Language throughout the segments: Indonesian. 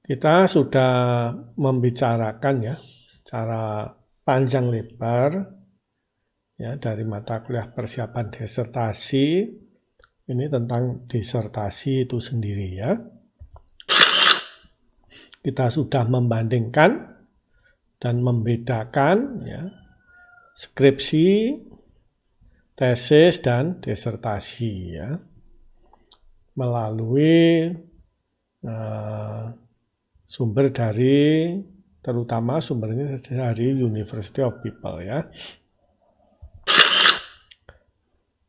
Kita sudah membicarakan ya secara panjang lebar ya dari mata kuliah persiapan disertasi ini tentang disertasi itu sendiri ya. Kita sudah membandingkan dan membedakan ya skripsi, tesis dan disertasi ya melalui sumber dari, terutama sumbernya dari University of People ya.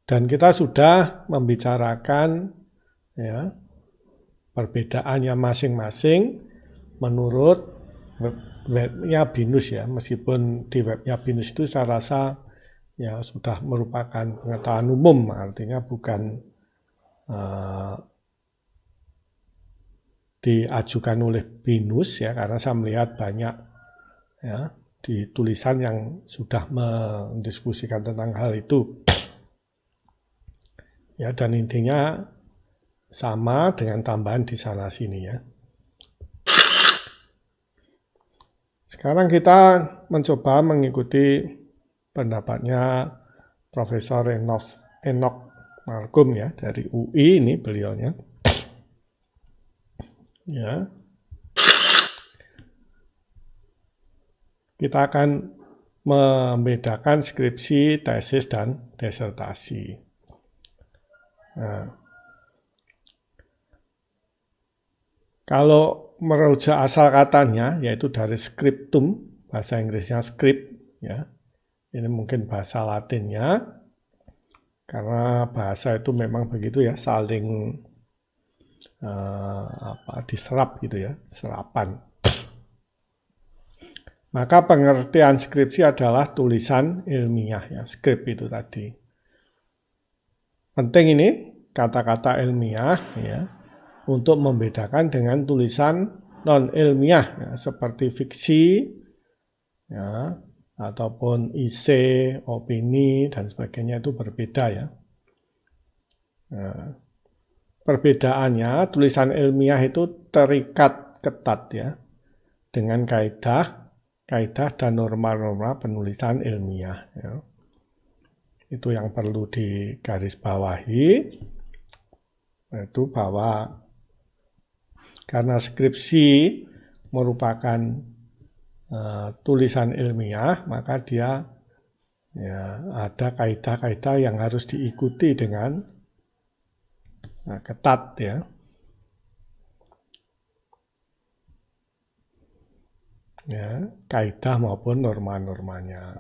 Dan kita sudah membicarakan ya perbedaannya masing-masing menurut webnya BINUS ya. Meskipun di webnya BINUS itu saya rasa ya sudah merupakan pengetahuan umum, artinya bukan diajukan oleh BINUS ya, karena saya melihat banyak ya di tulisan yang sudah mendiskusikan tentang hal itu. Ya, dan intinya sama dengan tambahan di sana sini ya. Sekarang kita mencoba mengikuti pendapatnya Profesor Enoch Markum ya dari UI, ini beliaunya. Ya. Kita akan membedakan skripsi, tesis dan disertasi. Nah, kalau merujuk asal katanya, yaitu dari scriptum, bahasa Inggrisnya script, ya. Ini mungkin bahasa Latinnya, karena bahasa itu memang begitu ya, saling diserap gitu ya, serapan. Maka pengertian skripsi adalah tulisan ilmiah ya, skrip itu tadi. Penting ini kata-kata ilmiah ya untuk membedakan dengan tulisan non-ilmiah ya, seperti fiksi ya ataupun isi, opini dan sebagainya itu berbeda ya. Nah, perbedaannya tulisan ilmiah itu terikat ketat ya dengan kaidah dan norma-norma penulisan ilmiah ya. Itu yang perlu digarisbawahi, yaitu bahwa karena skripsi merupakan tulisan ilmiah, maka dia ya, ada kaidah-kaidah yang harus diikuti dengan ketat ya. Ya, kaidah maupun norma-normanya.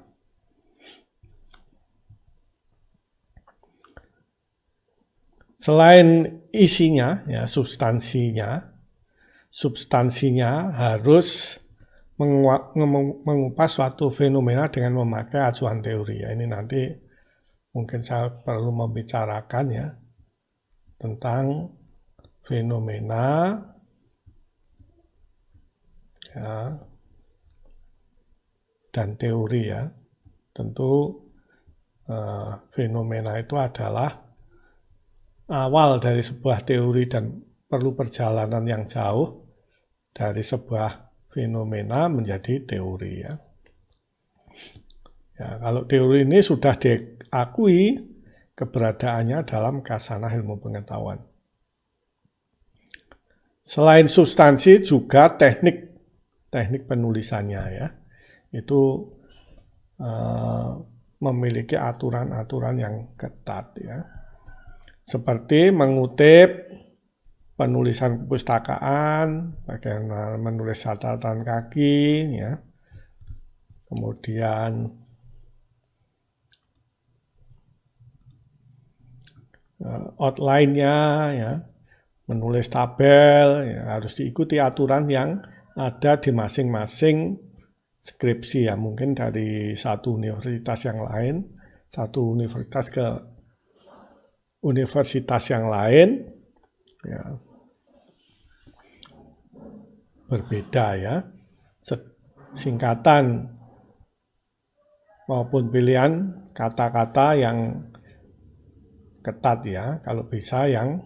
Selain isinya, ya substansinya harus mengupas suatu fenomena dengan memakai acuan teori. Ya, ini nanti mungkin saya perlu membicarakan ya tentang fenomena ya, dan teori ya. Tentu fenomena itu adalah awal dari sebuah teori dan perlu perjalanan yang jauh dari sebuah fenomena menjadi teori ya. Ya, kalau teori ini sudah diakui keberadaannya dalam khasanah ilmu pengetahuan. Selain substansi juga teknik penulisannya ya. Itu memiliki aturan-aturan yang ketat ya. Seperti mengutip penulisan kepustakaan, bagaimana menulis catatan kaki, ya. Kemudian outline-nya, ya, menulis tabel, ya, harus diikuti aturan yang ada di masing-masing skripsi ya. Mungkin dari satu universitas yang lain, satu universitas ke universitas yang lain ya berbeda ya, singkatan maupun pilihan kata-kata yang ketat ya, kalau bisa yang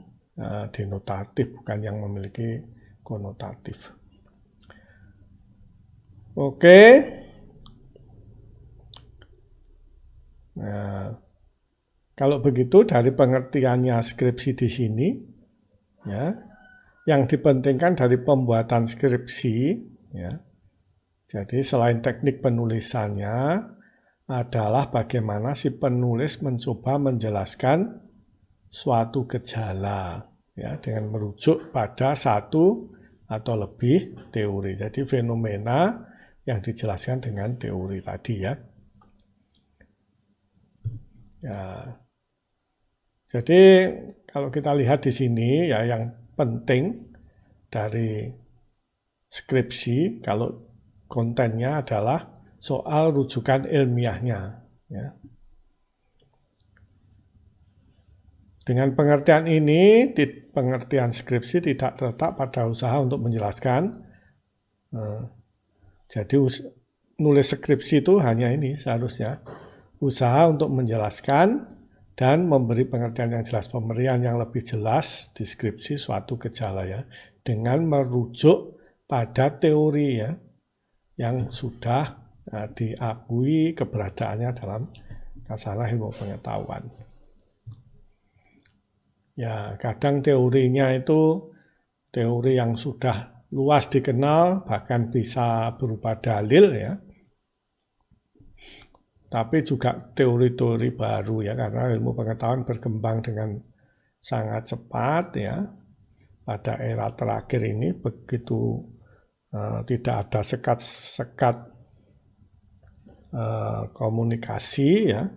denotatif bukan yang memiliki konotatif. Oke. Nah, kalau begitu dari pengertiannya skripsi di sini, ya, yang dipentingkan dari pembuatan skripsi, ya. Jadi selain teknik penulisannya adalah bagaimana si penulis mencoba menjelaskan suatu gejala, ya, dengan merujuk pada satu atau lebih teori. Jadi fenomena yang dijelaskan dengan teori tadi, ya. Ya. Jadi kalau kita lihat di sini, ya, yang penting dari skripsi kalau kontennya adalah soal rujukan ilmiahnya, ya. Dengan pengertian ini, pengertian skripsi tidak terletak pada usaha untuk menjelaskan. Jadi nulis skripsi itu hanya ini seharusnya usaha untuk menjelaskan dan memberi pengertian yang jelas, pemberian yang lebih jelas deskripsi suatu gejala, ya, dengan merujuk pada teori, ya, yang sudah diakui keberadaannya dalam kasanah ilmu pengetahuan. Ya, kadang teorinya itu teori yang sudah luas dikenal, bahkan bisa berupa dalil, ya. Tapi juga teori-teori baru, ya, karena ilmu pengetahuan berkembang dengan sangat cepat, ya. Pada era terakhir ini begitu tidak ada sekat-sekat komunikasi, ya,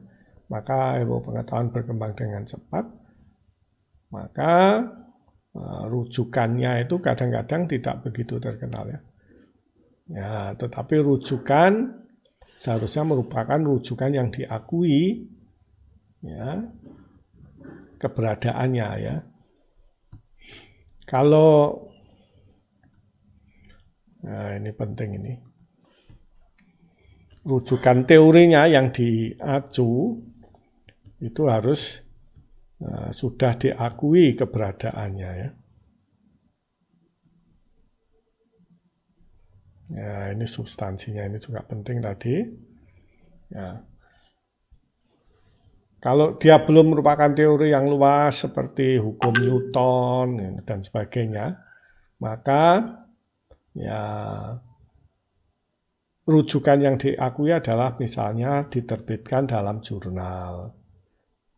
maka ilmu pengetahuan berkembang dengan cepat. Maka rujukannya itu kadang-kadang tidak begitu terkenal, ya. Ya, tetapi rujukan seharusnya merupakan rujukan yang diakui, ya, keberadaannya, ya. Kalau nah ini penting ini. Rujukan teorinya yang diacu itu harus sudah diakui keberadaannya, ya. Ya, ini substansinya ini juga penting tadi. Ya. Kalau dia belum merupakan teori yang luas seperti hukum Newton, ya, dan sebagainya, maka, ya, rujukan yang diakui adalah misalnya diterbitkan dalam jurnal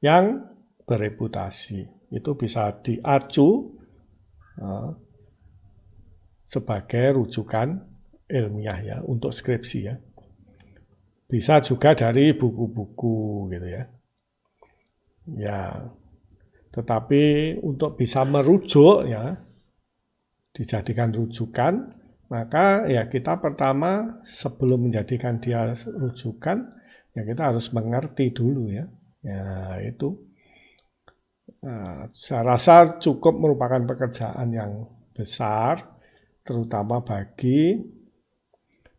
yang bereputasi. Itu bisa diacu sebagai rujukan ilmiah, ya, untuk skripsi, ya. Bisa juga dari buku-buku, gitu, ya. Ya, tetapi untuk bisa merujuk, ya, dijadikan rujukan, maka, ya, kita pertama sebelum menjadikan dia rujukan, ya, kita harus mengerti dulu, ya. Ya, itu. Nah, saya rasa cukup merupakan pekerjaan yang besar, terutama bagi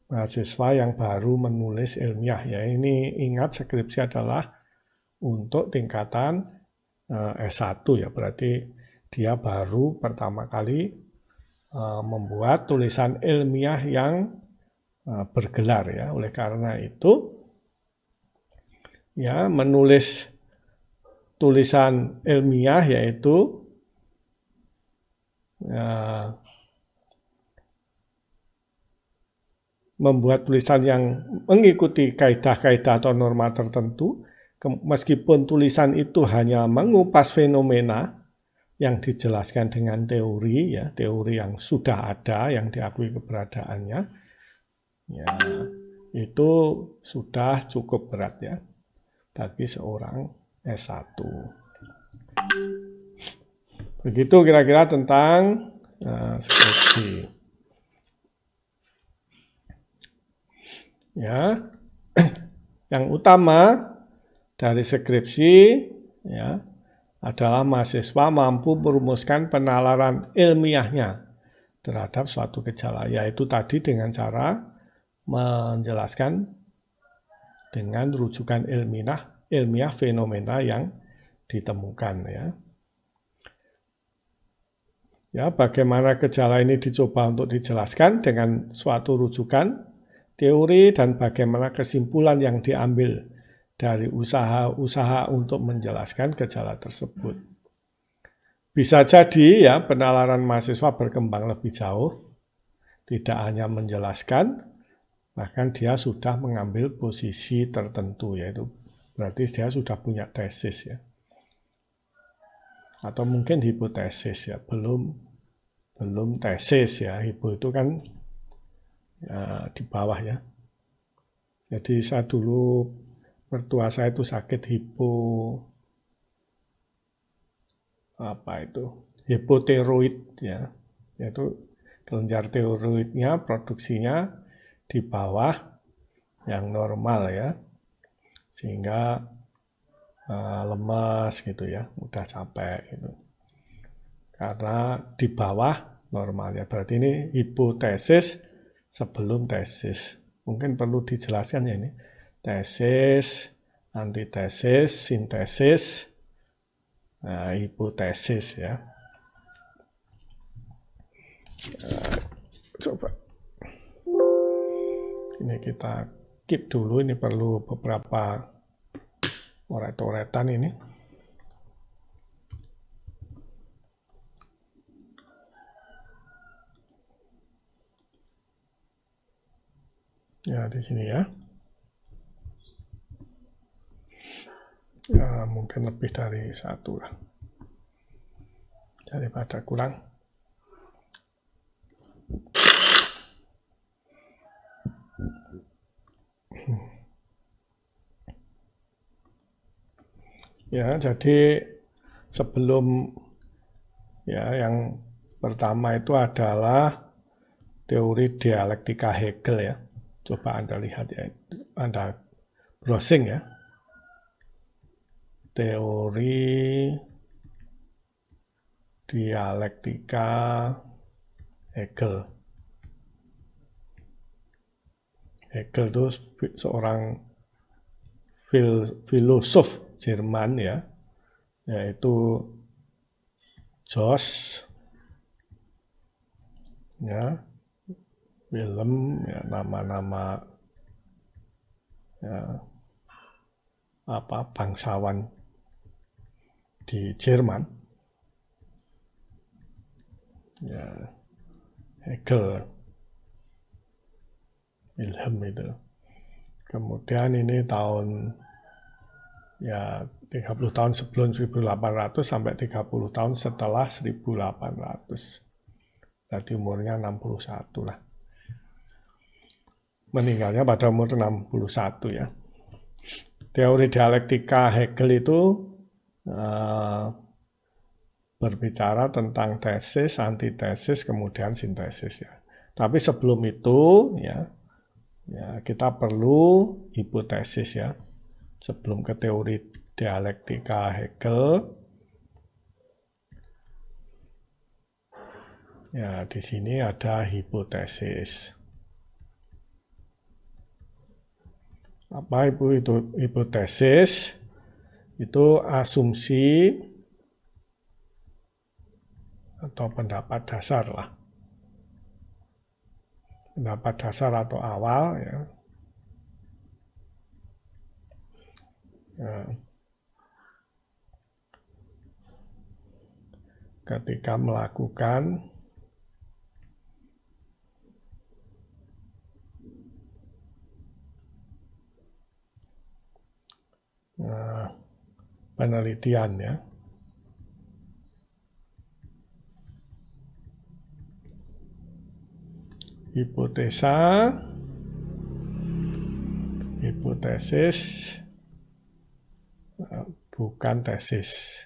mahasiswa yang baru menulis ilmiah, ya. Ini ingat skripsi adalah untuk tingkatan S1, ya, berarti dia baru pertama kali membuat tulisan ilmiah yang bergelar, ya. Oleh karena itu, ya, menulis tulisan ilmiah yaitu membuat tulisan yang mengikuti kaidah-kaidah atau norma tertentu, meskipun tulisan itu hanya mengupas fenomena yang dijelaskan dengan teori, ya, teori yang sudah ada, yang diakui keberadaannya, ya, itu sudah cukup berat, ya, bagi seorang S1. Begitu kira-kira tentang skripsi. Ya, yang utama dari skripsi, ya, adalah mahasiswa mampu merumuskan penalaran ilmiahnya terhadap suatu gejala, yaitu tadi dengan cara menjelaskan dengan rujukan ilmiah fenomena yang ditemukan, ya. Ya, bagaimana gejala ini dicoba untuk dijelaskan dengan suatu rujukan teori dan bagaimana kesimpulan yang diambil dari usaha-usaha untuk menjelaskan gejala tersebut. Bisa jadi ya penalaran mahasiswa berkembang lebih jauh, tidak hanya menjelaskan, bahkan dia sudah mengambil posisi tertentu, yaitu berarti dia sudah punya tesis ya. Atau mungkin hipotesis ya, belum tesis ya, hipo itu kan ya, di bawah ya. Jadi saya dulu mertua saya itu sakit hipotiroid ya, yaitu kelenjar tiroidnya produksinya di bawah yang normal ya, sehingga lemas gitu ya, mudah capek gitu. Karena di bawah normalnya, berarti ini hipotesis sebelum tesis. Mungkin perlu dijelaskan ya ini, tesis, antitesis, sintesis, hipotesis ya. Coba ini kita keep dulu, ini perlu beberapa oret-oretan ini. Ya di sini ya. Ya mungkin lebih dari satu lah, daripada kurang. Ya, jadi sebelum ya yang pertama itu adalah teori dialektika Hegel ya. Coba Anda lihat ya, Anda browsing ya. Teori dialektika Hegel. Hegel itu seorang filosof Jerman ya, yaitu Jos ya, Wilhelm ya, nama-nama ya, bangsawan di Jerman ya, Hegel, Wilhelm itu. Kemudian ini tahun ya 30 tahun sebelum 1800 sampai 30 tahun setelah 1800. Berarti umurnya 61 lah. Meninggalnya pada umur 61 ya. Teori dialektika Hegel itu berbicara tentang tesis, antitesis, kemudian sintesis ya. Tapi sebelum itu ya kita perlu hipotesis ya. Sebelum ke teori dialektika Hegel, ya di sini ada hipotesis. Apa itu hipotesis? Itu asumsi atau pendapat dasar lah. Pendapat dasar atau awal ya. Ketika melakukan penelitian ya. Hipotesa, hipotesis, bukan tesis.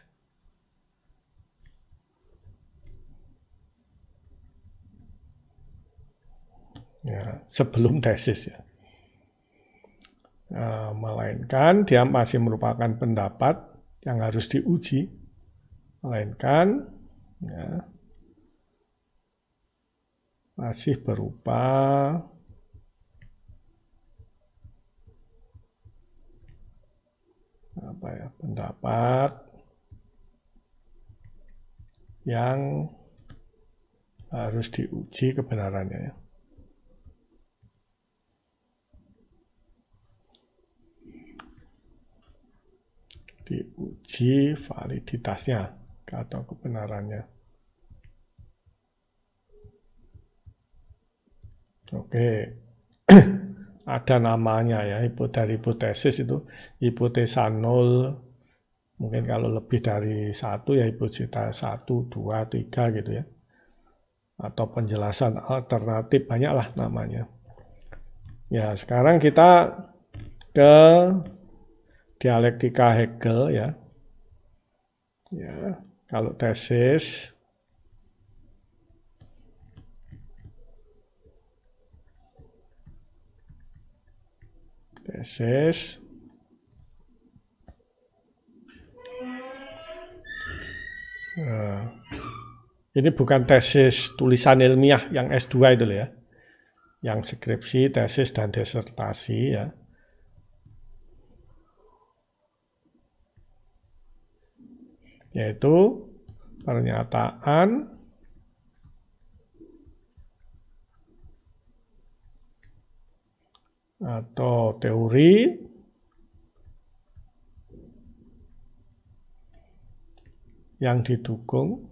Ya, sebelum tesis ya. Melainkan dia masih merupakan pendapat yang harus diuji, melainkan ya, masih berupa pendapat yang harus diuji kebenarannya ya. diuji validitasnya atau kebenarannya. Oke, ada namanya ya, dari hipotesis itu hipotesa 0, mungkin kalau lebih dari 1 ya hipotesa 1, 2, 3 gitu ya. Atau penjelasan alternatif, banyaklah namanya. Ya, sekarang kita ke dialektika Hegel ya. Ya, kalau tesis nah, ini bukan tesis tulisan ilmiah yang S2 itu ya. Yang skripsi, tesis, dan disertasi ya. Yaitu pernyataan atau teori yang didukung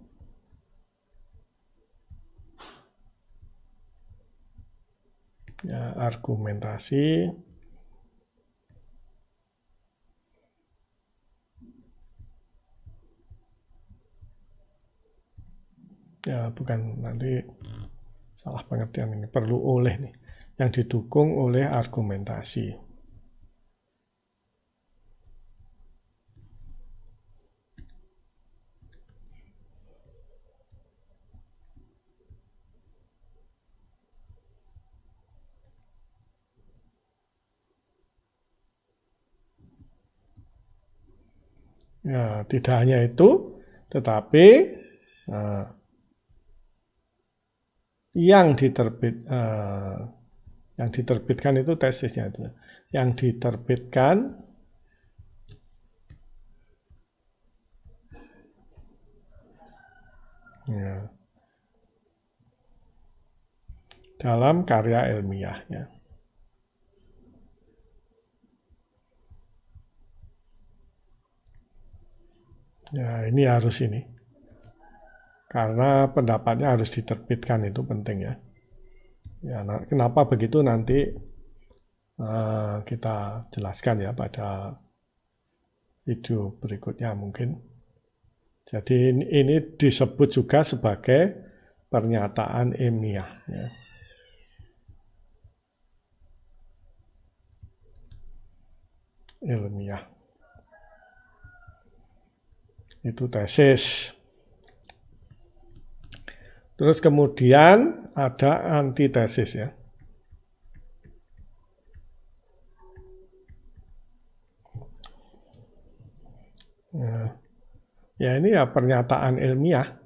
ya, argumentasi ya, bukan, nanti salah pengertian ini, perlu oleh nih, yang didukung oleh argumentasi. Ya, tidak hanya itu, tetapi yang diterbitkan itu tesisnya itu. Yang diterbitkan ya, dalam karya ilmiahnya. Ya, ini harus ini. Karena pendapatnya harus diterbitkan, itu penting ya. Ya, kenapa begitu nanti kita jelaskan ya pada video berikutnya mungkin. Jadi ini disebut juga sebagai pernyataan ilmiah. Ya. Ilmiah. Itu tesis. Terus kemudian ada antitesis ya. Ya ini ya pernyataan ilmiah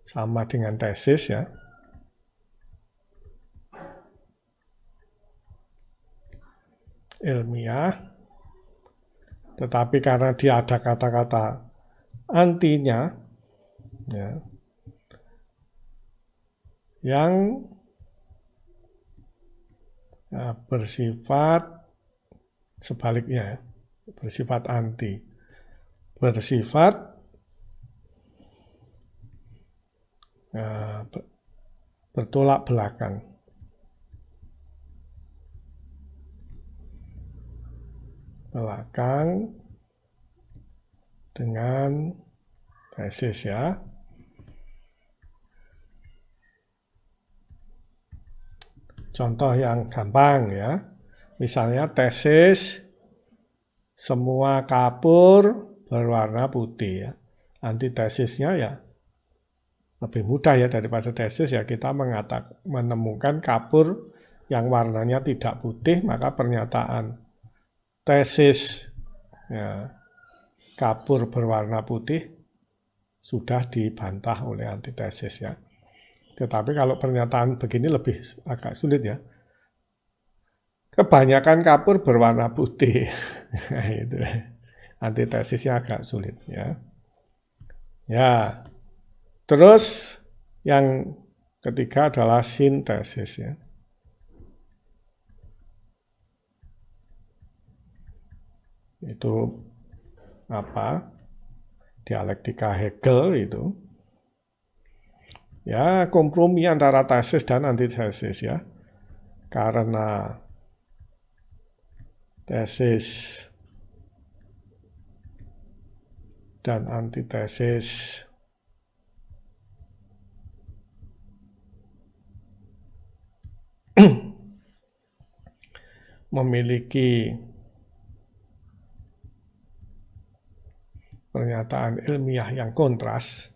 sama dengan tesis ya. Ilmiah, tetapi karena dia ada kata-kata antinya ya, yang bersifat sebaliknya, bersifat anti, bersifat bertolak belakang. Belakang dengan tesis ya. Contoh yang gampang ya. Misalnya tesis semua kapur berwarna putih ya. Antitesisnya ya lebih mudah ya daripada tesis ya, kita menemukan kapur yang warnanya tidak putih, maka pernyataan tesis ya, kapur berwarna putih sudah dibantah oleh antitesis ya. Tetapi kalau pernyataan begini lebih agak sulit ya. Kebanyakan kapur berwarna putih. Nah, itu antitesisnya agak sulit ya. Ya. Terus yang ketiga adalah sintesis ya. Itu dialektika Hegel itu. Ya, kompromi antara tesis dan antitesis ya. Karena tesis dan antitesis memiliki pernyataan ilmiah yang kontras,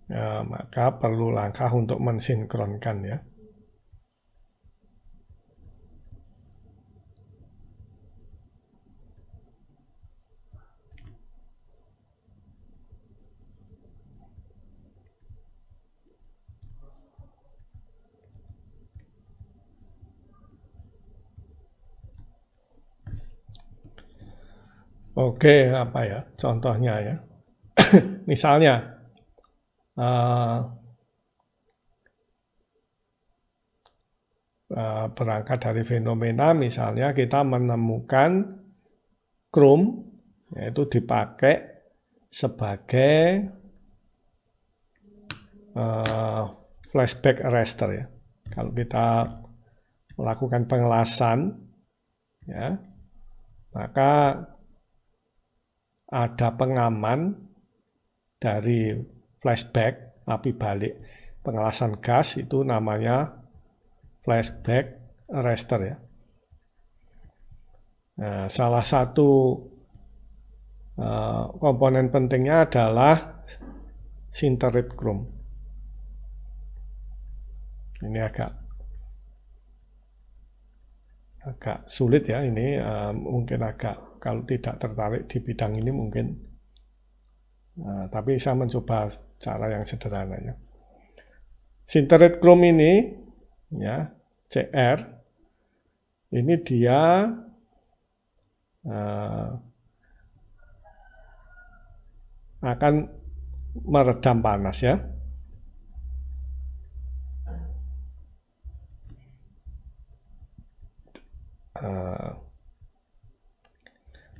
ya, maka perlu langkah untuk mensinkronkan ya. Oke, apa ya contohnya ya? Misalnya, berangkat dari fenomena, misalnya kita menemukan Chrome, yaitu dipakai sebagai flashback arrester ya. Kalau kita melakukan pengelasan, ya, maka ada pengaman dari flashback api balik pengelasan gas, itu namanya flashback arrester ya. Nah, salah satu komponen pentingnya adalah sinterid Chrome. Ini agak sulit ya ini, mungkin agak, kalau tidak tertarik di bidang ini mungkin, tapi saya mencoba cara yang sederhana ya. Sinterid Chrome ini ya, CR, ini dia akan meredam panas ya.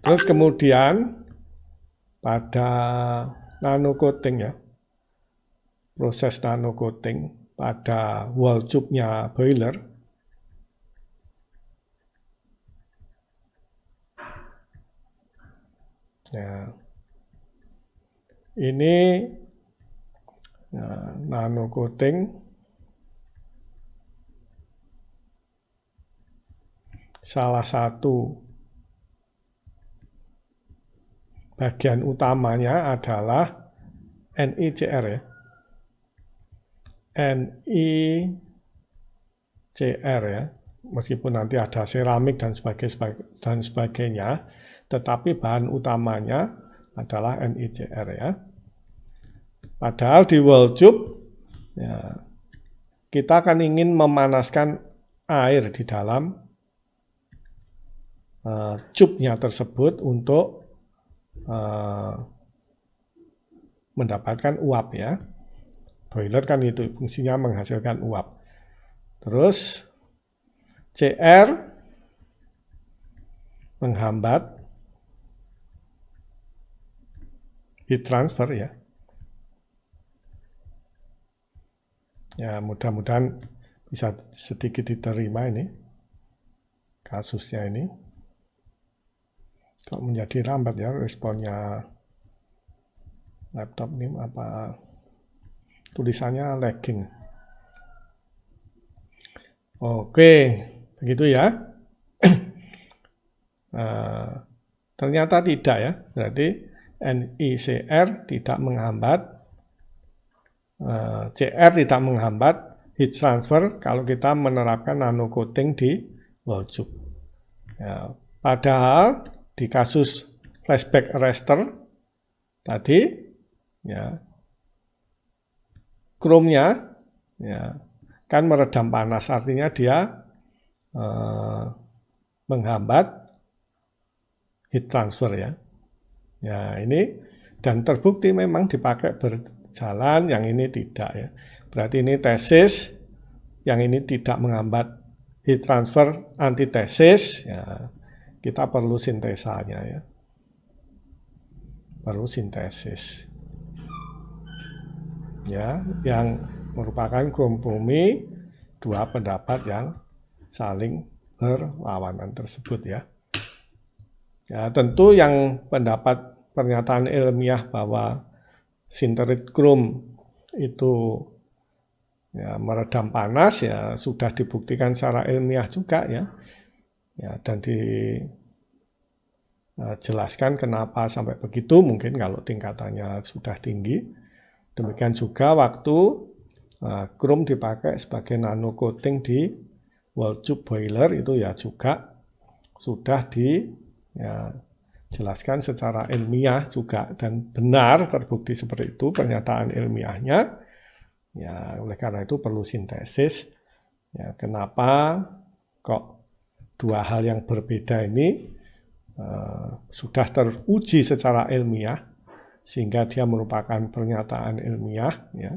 Terus kemudian pada nano coating ya, proses nano coating pada wall tube-nya boiler, ya, ini nano coating salah satu bagian utamanya adalah NICR ya. NICR ya, meskipun nanti ada seramik dan sebagainya, tetapi bahan utamanya adalah NICR ya. Padahal di wall tube ya, kita akan ingin memanaskan air di dalam tube-nya tersebut untuk mendapatkan uap ya. Boiler kan itu fungsinya menghasilkan uap. Terus CR menghambat heat transfer ya. Ya, mudah-mudahan bisa sedikit diterima ini kasusnya ini. Kok menjadi lambat ya responnya laptop ini, apa tulisannya lagging. Oke, begitu ya. Ternyata tidak ya, berarti NICR tidak menghambat, CR tidak menghambat heat transfer kalau kita menerapkan nano coating di wall tube. Ya, padahal di kasus flashback arrester tadi, ya, Chrome-nya ya kan meredam panas, artinya dia menghambat heat transfer ya. Ya ini dan terbukti memang dipakai berjalan, yang ini tidak ya. Berarti ini tesis, yang ini tidak menghambat heat transfer, antitesis ya. Kita perlu sintesanya ya. Perlu sintesis. Ya, yang merupakan kompromi dua pendapat yang saling berlawanan tersebut ya. Ya, tentu yang pendapat pernyataan ilmiah bahwa sinterit krom itu ya, meredam panas ya sudah dibuktikan secara ilmiah juga ya. Ya, dan dijelaskan kenapa sampai begitu, mungkin kalau tingkatannya sudah tinggi. Demikian juga waktu krom dipakai sebagai nano coating di wall tube boiler itu ya juga sudah dijelaskan secara ilmiah juga, dan benar terbukti seperti itu pernyataan ilmiahnya. Ya, oleh karena itu perlu sintesis. Ya, kenapa kok dua hal yang berbeda ini sudah teruji secara ilmiah sehingga dia merupakan pernyataan ilmiah ya.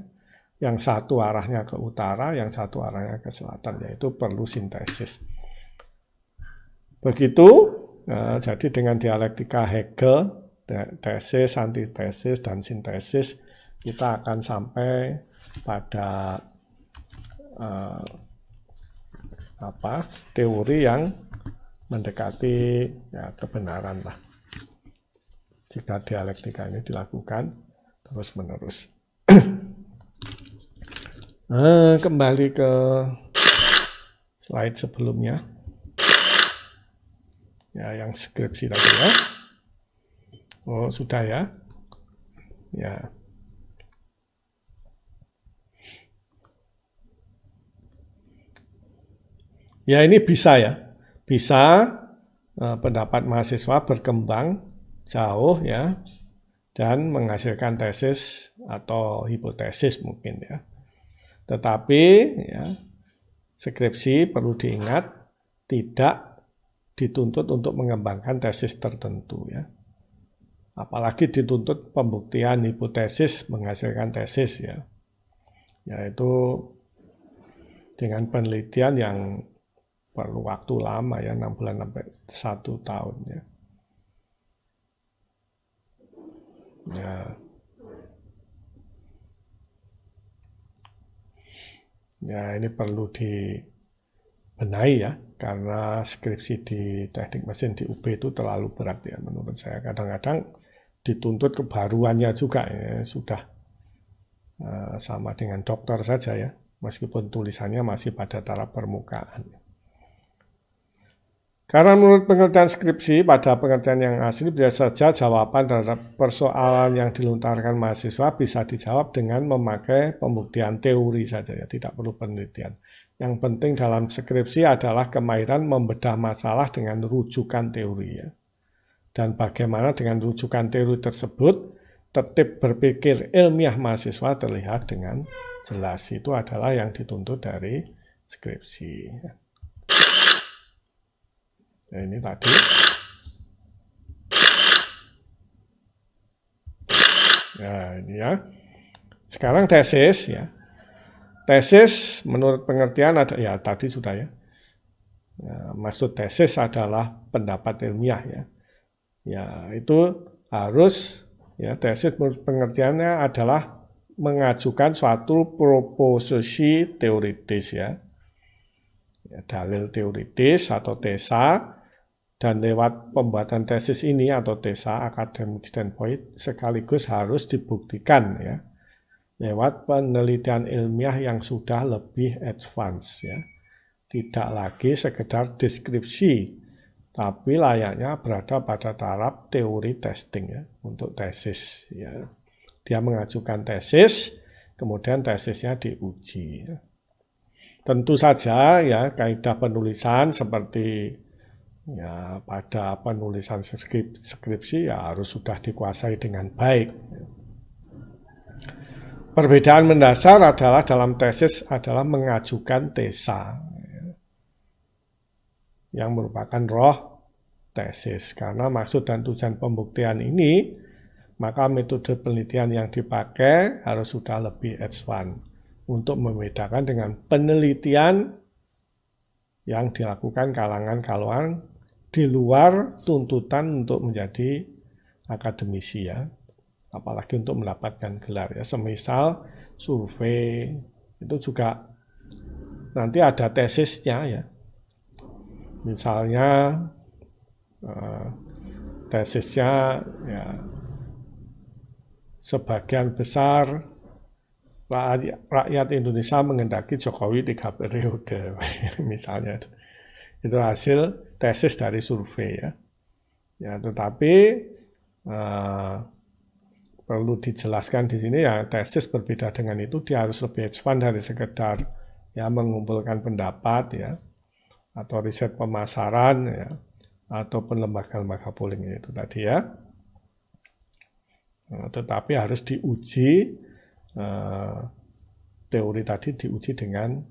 Yang satu arahnya ke utara, yang satu arahnya ke selatan, yaitu perlu sintesis. Begitu, jadi dengan dialektika Hegel, tesis, antitesis, dan sintesis, kita akan sampai pada teori yang mendekati ya, kebenaran lah. Jika dialektika ini dilakukan terus-menerus. Kembali ke slide sebelumnya. Ya, yang skripsi tadi ya. Oh, sudah ya. Ya. Ya, ini bisa ya. Bisa pendapat mahasiswa berkembang jauh ya, dan menghasilkan tesis atau hipotesis mungkin ya. Tetapi ya, skripsi perlu diingat tidak dituntut untuk mengembangkan tesis tertentu ya. Apalagi dituntut pembuktian hipotesis menghasilkan tesis ya. Yaitu dengan penelitian yang perlu waktu lama ya, 6 bulan sampai 1 tahun ya. Ya, ini perlu dibenahi ya, karena skripsi di teknik mesin di UB itu terlalu berat ya menurut saya. Kadang-kadang dituntut kebaruannya juga ya, sudah sama dengan dokter saja ya, meskipun tulisannya masih pada taraf permukaan. Karena menurut pengertian skripsi, pada pengertian yang asli biasa saja jawaban terhadap persoalan yang dilontarkan mahasiswa bisa dijawab dengan memakai pembuktian teori saja ya, tidak perlu penelitian. Yang penting dalam skripsi adalah kemahiran membedah masalah dengan rujukan teori ya. Dan bagaimana dengan rujukan teori tersebut, tertib berpikir ilmiah mahasiswa terlihat dengan jelas. Itu adalah yang dituntut dari skripsi ya. Ya, ini tadi. Ya, ini ya. Sekarang tesis ya. Tesis menurut pengertian ada ya tadi sudah ya. Ya, maksud tesis adalah pendapat ilmiah ya. Ya, itu harus ya, tesis menurut pengertiannya adalah mengajukan suatu proposisi teoritis ya. Ya, dalil teoritis atau tesa. Dan lewat pembuatan tesis ini atau tesa academic standpoint sekaligus harus dibuktikan ya lewat penelitian ilmiah yang sudah lebih advance ya. Tidak lagi sekedar deskripsi, tapi layaknya berada pada taraf teori testing ya untuk tesis ya. Dia mengajukan tesis, kemudian tesisnya diuji ya. Tentu saja ya kaidah penulisan seperti ya, pada penulisan skripsi ya harus sudah dikuasai dengan baik. Perbedaan mendasar adalah dalam tesis adalah mengajukan tesa, yang merupakan roh tesis. Karena maksud dan tujuan pembuktian ini, maka metode penelitian yang dipakai harus sudah lebih advance untuk membedakan dengan penelitian yang dilakukan kalangan-kalangan di luar tuntutan untuk menjadi akademisi ya. Apalagi untuk mendapatkan gelar ya. Semisal survei itu juga nanti ada tesisnya ya. Misalnya tesisnya ya sebagian besar rakyat Indonesia mengendaki Jokowi 3 periode misalnya itu hasil tesis dari survei ya. Ya tetapi perlu dijelaskan di sini ya tesis berbeda dengan itu, dia harus lebih expand dari sekedar ya mengumpulkan pendapat ya atau riset pemasaran ya ataupun lembaga-lembaga polling itu tadi ya. Tetapi harus diuji teori tadi diuji dengan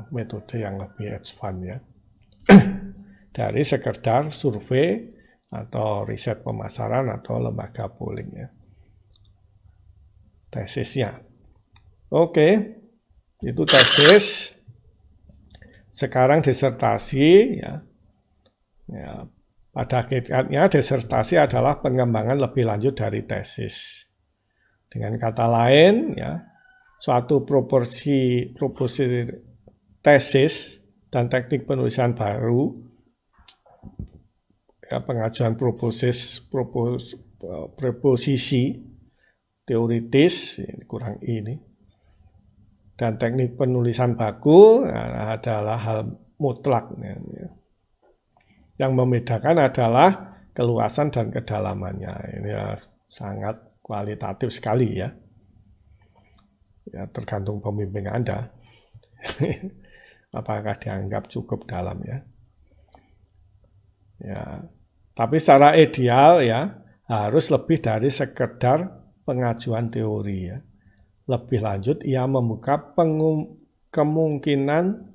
metode yang lebih expand ya dari sekedar survei atau riset pemasaran atau lembaga polling ya. Tesisnya. Oke, itu tesis. Sekarang disertasi ya. Ya, pada hakikatnya disertasi adalah pengembangan lebih lanjut dari tesis. Dengan kata lain ya, suatu proporsi tesis dan teknik penulisan baru ya, pengajuan proposisi teoritis kurang ini dan teknik penulisan baku ya, adalah hal mutlak ya. Yang membedakan adalah keluasan dan kedalamannya. Ini ya, sangat kualitatif sekali ya. Ya tergantung pembimbing Anda. Apakah dianggap cukup dalam ya. Ya. Tapi secara ideal ya harus lebih dari sekedar pengajuan teori ya. Lebih lanjut ia membuka kemungkinan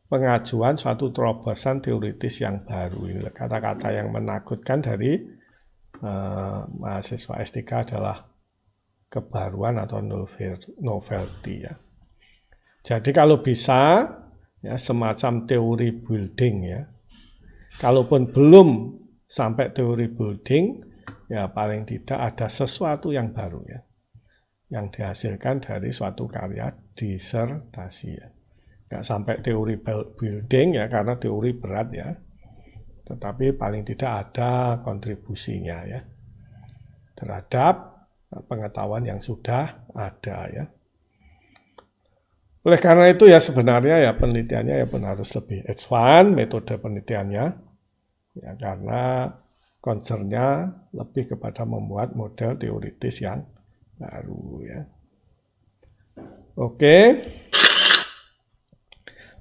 pengajuan suatu terobosan teoritis yang baru. Ini kata-kata yang menakutkan dari mahasiswa S3 adalah kebaruan atau novelty ya. Jadi kalau bisa ya semacam teori building ya. Kalaupun belum sampai teori building, ya paling tidak ada sesuatu yang baru ya, yang dihasilkan dari suatu karya disertasi ya. Nggak sampai teori building ya, karena teori berat ya, tetapi paling tidak ada kontribusinya ya, terhadap pengetahuan yang sudah ada ya. Oleh karena itu ya sebenarnya ya penelitiannya ya pun harus lebih advance metode penelitiannya ya karena concernnya lebih kepada membuat model teoritis yang baru ya. Oke.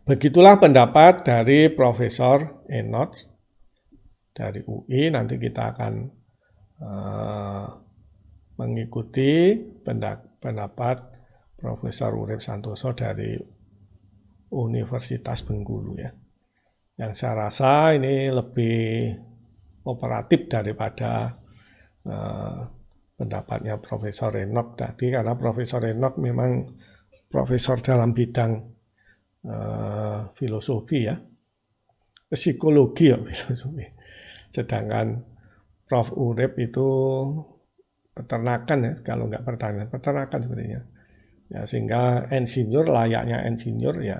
Begitulah pendapat dari Profesor Enoch dari UI. Nanti kita akan mengikuti pendapat Profesor Urip Santoso dari Universitas Bengkulu ya. Yang saya rasa ini lebih operatif daripada pendapatnya Profesor Enoch tadi, karena Profesor Enoch memang profesor dalam bidang filosofi ya, psikologi ya filosofi. Sedangkan Prof. Urip itu peternakan ya, kalau nggak pertanian, peternakan sebenarnya. Ya, sehingga insinyur layaknya insinyur ya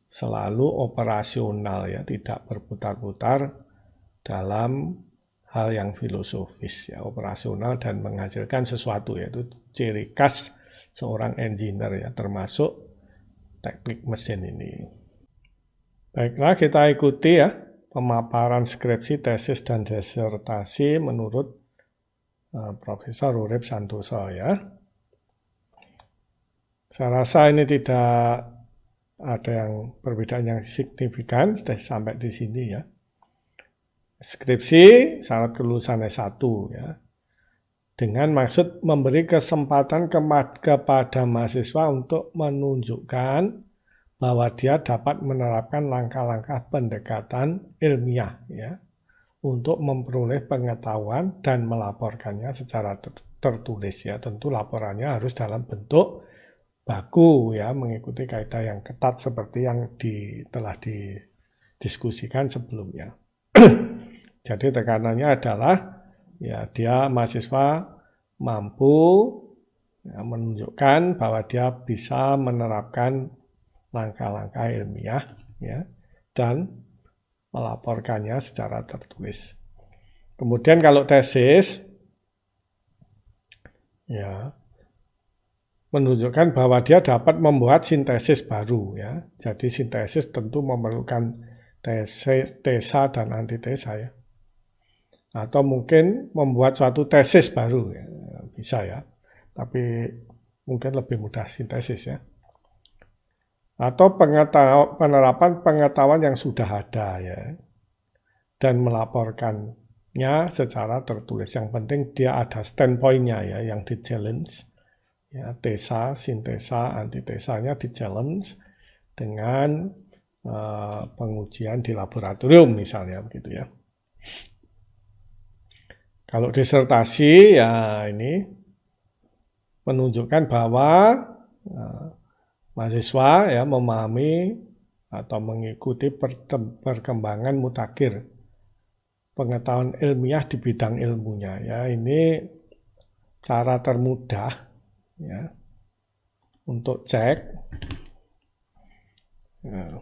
selalu operasional ya, tidak berputar-putar dalam hal yang filosofis ya, operasional dan menghasilkan sesuatu, yaitu ciri khas seorang engineer ya, termasuk teknik mesin ini. Baiklah, kita ikuti ya pemaparan skripsi, tesis, dan disertasi menurut Profesor Urip Santoso ya. Saya rasa ini tidak ada yang perbedaan yang signifikan, sudah sampai di sini ya. Skripsi, syarat kelulusan S1 ya. dengan maksud memberi kesempatan kepada mahasiswa untuk menunjukkan bahwa dia dapat menerapkan langkah-langkah pendekatan ilmiah ya untuk memperoleh pengetahuan dan melaporkannya secara tertulis ya. Tentu laporannya harus dalam bentuk baku ya, mengikuti kaidah yang ketat seperti yang telah didiskusikan sebelumnya. Jadi tekanannya adalah ya dia mahasiswa mampu ya, menunjukkan bahwa dia bisa menerapkan langkah-langkah ilmiah ya dan melaporkannya secara tertulis. Kemudian kalau tesis ya menunjukkan bahwa dia dapat membuat sintesis baru ya. Jadi sintesis tentu memerlukan tesa dan antitesa ya. Atau mungkin membuat suatu tesis baru ya. Bisa ya. Tapi mungkin lebih mudah sintesis ya. Atau penerapan pengetahuan yang sudah ada ya. Dan melaporkannya secara tertulis. Yang penting dia ada standpoint-nya ya yang di-challenge. Ya, tesa, sintesa, antitesanya di-challenge dengan pengujian di laboratorium misalnya begitu ya. Kalau disertasi ya ini menunjukkan bahwa mahasiswa ya memahami atau mengikuti perkembangan mutakhir pengetahuan ilmiah di bidang ilmunya ya. Ini cara termudah ya untuk cek ya.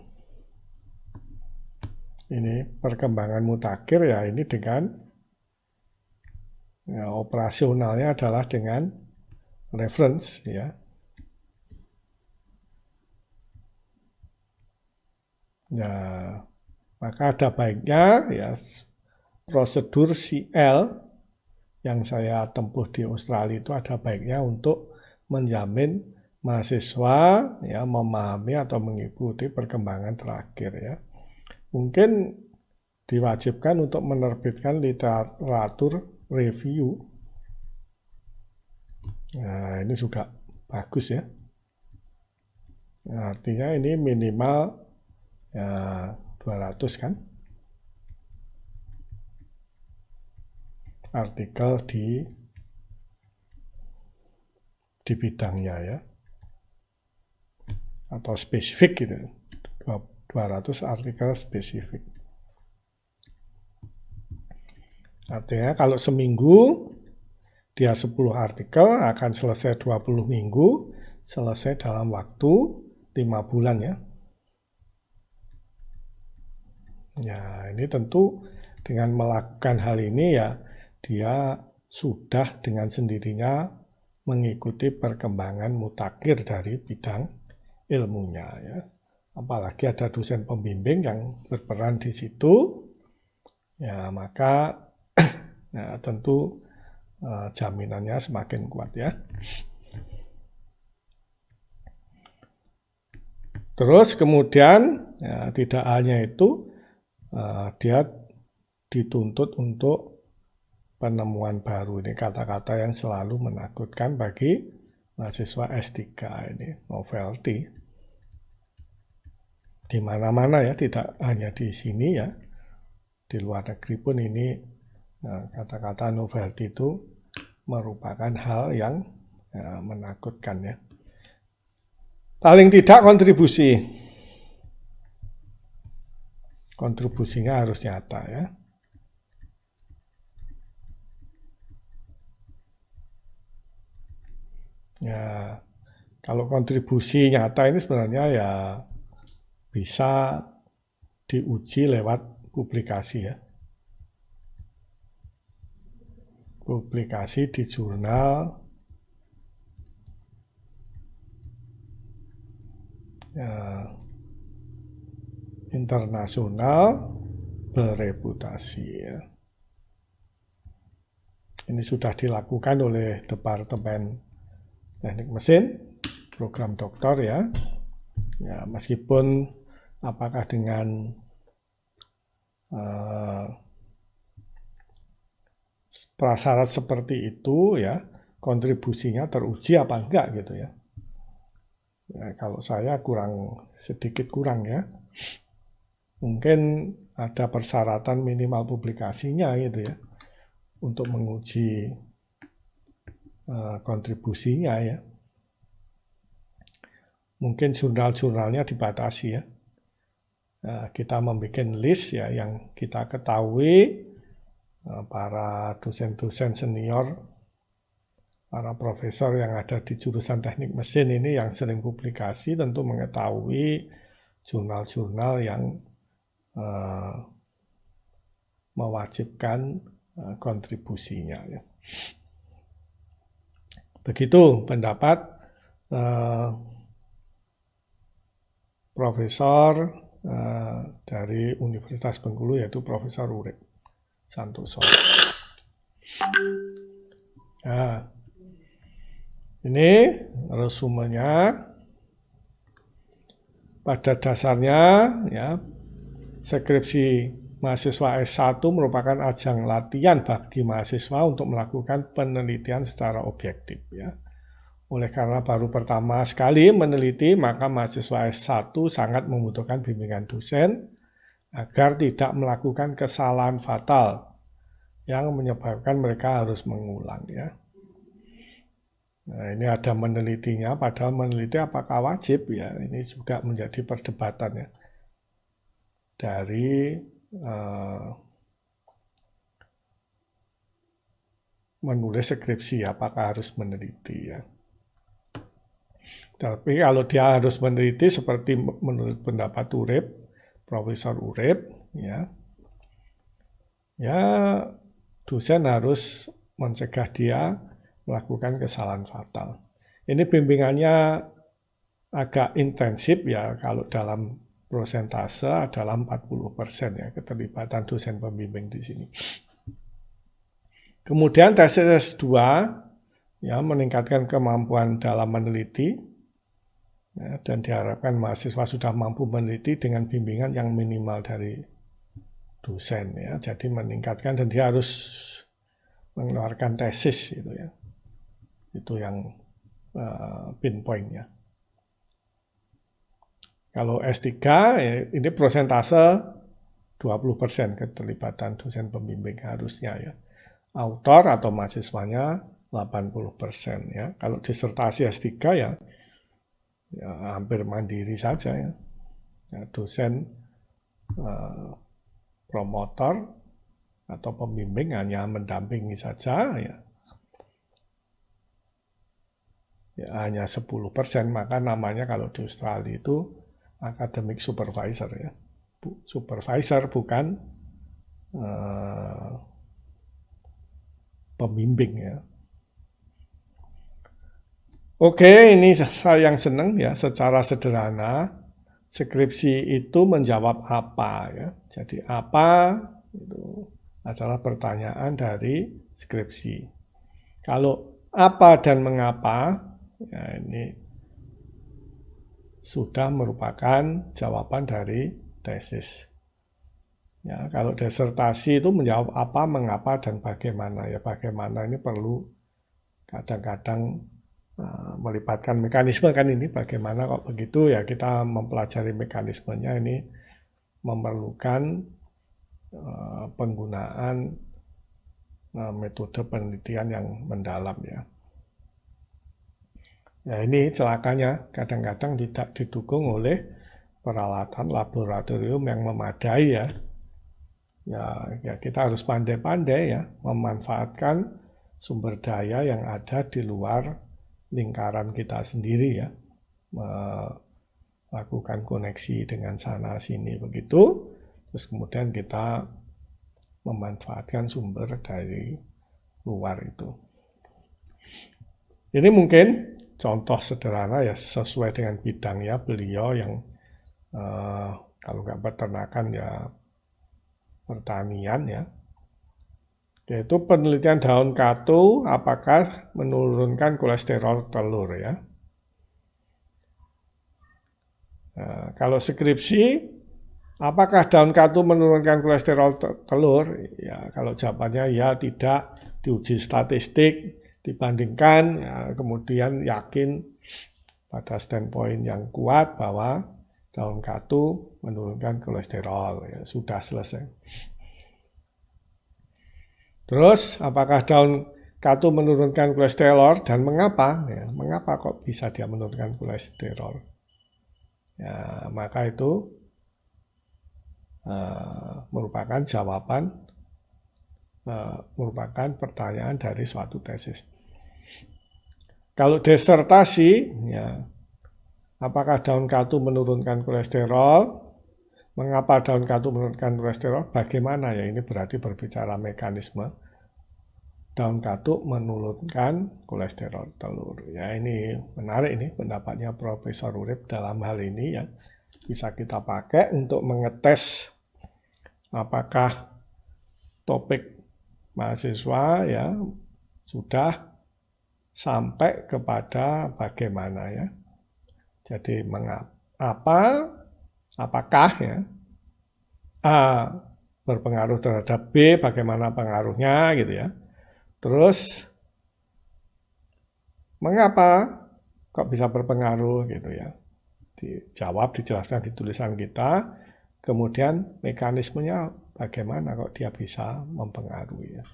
Ini perkembangan mutakhir ya ini dengan ya, operasionalnya adalah dengan reference ya. Ya, maka ada baiknya ya prosedur CL yang saya tempuh di Australia itu ada baiknya untuk menjamin mahasiswa ya memahami atau mengikuti perkembangan terakhir ya. Mungkin diwajibkan untuk menerbitkan literatur review. Nah, ini juga bagus ya. Nah, artinya ini minimal ya 200 kan. Artikel di bidangnya ya. Atau spesifik gitu. 200 artikel spesifik. Artinya kalau seminggu dia 10 artikel akan selesai 20 minggu, selesai dalam waktu 5 bulan ya. Ya, ini tentu dengan melakukan hal ini ya dia sudah dengan sendirinya mengikuti perkembangan mutakhir dari bidang ilmunya ya. Apalagi ada dosen pembimbing yang berperan di situ. Ya, maka ya, tentu jaminannya semakin kuat ya. Terus kemudian ya, tidak hanya itu, dia dituntut untuk penemuan baru. Ini kata-kata yang selalu menakutkan bagi mahasiswa S3 ini, novelty. Di mana-mana ya, tidak hanya di sini ya. Di luar negeri pun ini kata-kata novelty itu merupakan hal yang menakutkan ya. Paling tidak kontribusi. Kontribusinya harus nyata ya. Ya, kalau kontribusi nyata ini sebenarnya ya bisa diuji lewat publikasi ya. Publikasi di jurnal internasional bereputasi ya. Ini sudah dilakukan oleh Departemen Teknik Mesin, program doktor ya. Ya, meskipun apakah dengan prasyarat seperti itu ya, kontribusinya teruji apa enggak gitu ya. Ya, kalau saya sedikit kurang ya. Mungkin ada persyaratan minimal publikasinya gitu ya, untuk menguji kontribusinya ya. Mungkin jurnal-jurnalnya dibatasi ya. Kita membuat list ya yang kita ketahui para dosen-dosen senior, para profesor yang ada di jurusan teknik mesin ini yang sering publikasi tentu mengetahui jurnal-jurnal yang mewajibkan kontribusinya ya. Begitu pendapat profesor dari Universitas Bengkulu, yaitu Profesor Urip Santoso. Nah, ini resumenya. Pada dasarnya ya, skripsi mahasiswa S1 merupakan ajang latihan bagi mahasiswa untuk melakukan penelitian secara objektif ya. Oleh karena baru pertama sekali meneliti, maka mahasiswa S1 sangat membutuhkan bimbingan dosen agar tidak melakukan kesalahan fatal yang menyebabkan mereka harus mengulang ya. Nah, ini ada menelitinya, padahal meneliti apakah wajib ya, ini juga menjadi perdebatan ya. Dari menulis skripsi apakah harus meneliti ya. Tapi kalau dia harus meneliti seperti menurut pendapat Urip, Profesor Urip ya, dosen harus mencegah dia melakukan kesalahan fatal. Ini bimbingannya agak intensif ya, kalau dalam prosentase adalah 40% ya keterlibatan dosen pembimbing di sini. Kemudian tesis S2 ya, meningkatkan kemampuan dalam meneliti ya, dan diharapkan mahasiswa sudah mampu meneliti dengan bimbingan yang minimal dari dosen ya. Jadi meningkatkan, dan dia harus mengeluarkan tesis itu ya. Itu yang pinpointnya. Kalau S3 ya, ini prosentase 20% keterlibatan dosen pembimbing harusnya ya. Autor atau mahasiswanya 80% ya. Kalau disertasi S3 ya hampir mandiri saja ya. Dosen promotor atau pembimbing hanya mendampingi saja ya. Hanya 10%, maka namanya kalau di Australia itu academic supervisor ya. Supervisor bukan pembimbing ya. Oke, ini saya yang senang ya, secara sederhana skripsi itu menjawab apa ya. Jadi apa itu adalah pertanyaan dari skripsi. Kalau apa dan mengapa ya, ini sudah merupakan jawaban dari tesis. Ya, kalau disertasi itu menjawab apa, mengapa, dan bagaimana. Ya, bagaimana ini perlu kadang-kadang melibatkan mekanisme kan ini, bagaimana kok begitu ya, kita mempelajari mekanismenya, ini memerlukan penggunaan metode penelitian yang mendalam ya. Ya, ini celakanya kadang-kadang tidak didukung oleh peralatan laboratorium yang memadai ya. Ya kita harus pandai-pandai ya memanfaatkan sumber daya yang ada di luar lingkaran kita sendiri ya. Melakukan koneksi dengan sana sini begitu. Terus kemudian kita memanfaatkan sumber dari luar itu. Ini mungkin contoh sederhana ya, sesuai dengan bidangnya beliau yang kalau nggak peternakan ya pertanian ya. Yaitu penelitian daun katu apakah menurunkan kolesterol telur ya. Kalau skripsi Apakah daun katu menurunkan kolesterol telur? Ya, kalau jawabannya ya tidak, diuji statistik, dibandingkan, ya, kemudian yakin pada standpoint yang kuat bahwa daun katu menurunkan kolesterol. Ya, sudah selesai. Terus, apakah daun katu menurunkan kolesterol dan mengapa? Ya, mengapa kok bisa dia menurunkan kolesterol? Ya, maka itu merupakan jawaban, merupakan pertanyaan dari suatu tesis. Kalau disertasi, ya, apakah daun katu menurunkan kolesterol? Mengapa daun katu menurunkan kolesterol? Bagaimana ya? Ini berarti berbicara mekanisme daun katu menurunkan kolesterol telur. Ya, ini menarik ini pendapatnya Profesor Urip dalam hal ini ya. Bisa kita pakai untuk mengetes apakah topik mahasiswa ya sudah sampai kepada bagaimana ya. Jadi apakah ya A berpengaruh terhadap B, bagaimana pengaruhnya gitu ya. Terus mengapa kok bisa berpengaruh gitu ya. Dijawab, dijelaskan di tulisan kita. Kemudian mekanismenya bagaimana kok dia bisa mempengaruhi ya.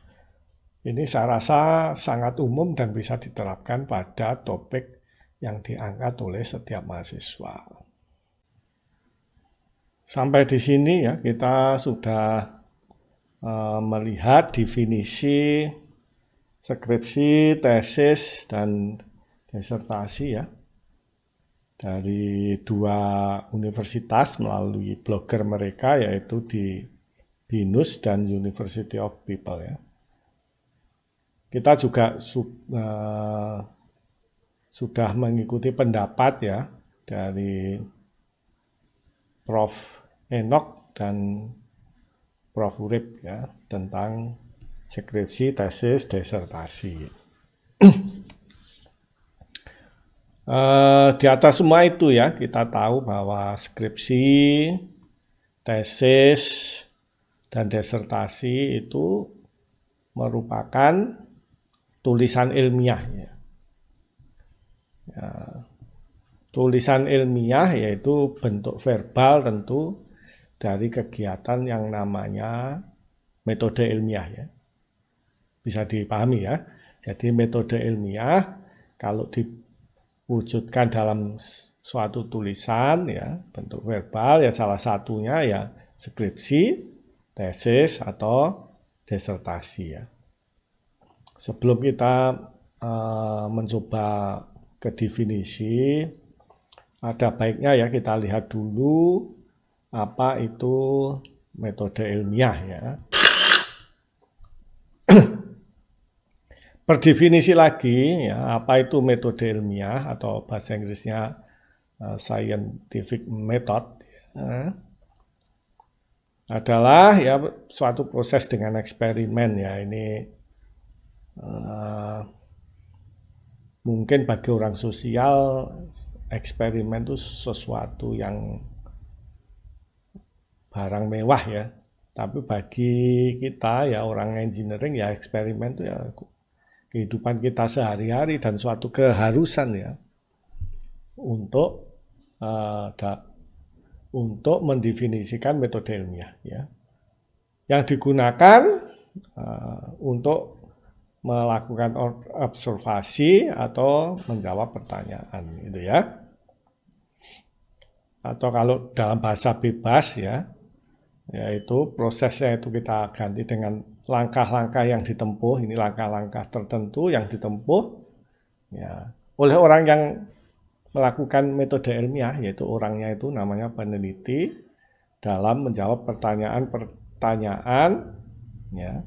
Ini saya rasa sangat umum dan bisa diterapkan pada topik yang diangkat oleh setiap mahasiswa. Sampai di sini ya kita sudah melihat definisi skripsi, tesis, dan disertasi ya dari dua universitas melalui blogger mereka yaitu di BINUS dan University of People ya. Kita juga sudah mengikuti pendapat ya dari Prof. Enoch dan Prof. Urip ya tentang skripsi, tesis, disertasi. Di atas semua itu ya kita tahu bahwa skripsi, tesis, dan disertasi itu merupakan tulisan ilmiah ya. Tulisan ilmiah yaitu bentuk verbal tentu dari kegiatan yang namanya metode ilmiah ya. Bisa dipahami ya. Jadi metode ilmiah kalau diwujudkan dalam suatu tulisan ya, bentuk verbal ya salah satunya ya skripsi, tesis atau disertasi ya. Sebelum kita mencoba ke definisi, ada baiknya ya kita lihat dulu apa itu metode ilmiah ya. Per definisi lagi ya, apa itu metode ilmiah atau bahasa Inggrisnya scientific method ya, adalah ya suatu proses dengan eksperimen ya. Ini mungkin bagi orang sosial eksperimen itu sesuatu yang barang mewah ya. Tapi bagi kita ya orang engineering ya eksperimen itu ya kehidupan kita sehari-hari dan suatu keharusan ya untuk mendefinisikan metode ilmiah ya. Yang digunakan untuk melakukan observasi atau menjawab pertanyaan gitu ya. Atau kalau dalam bahasa bebas ya, yaitu prosesnya itu kita ganti dengan langkah-langkah yang ditempuh. Ini langkah-langkah tertentu yang ditempuh ya oleh orang yang melakukan metode ilmiah, yaitu orangnya itu namanya peneliti dalam menjawab pertanyaan-pertanyaan ya.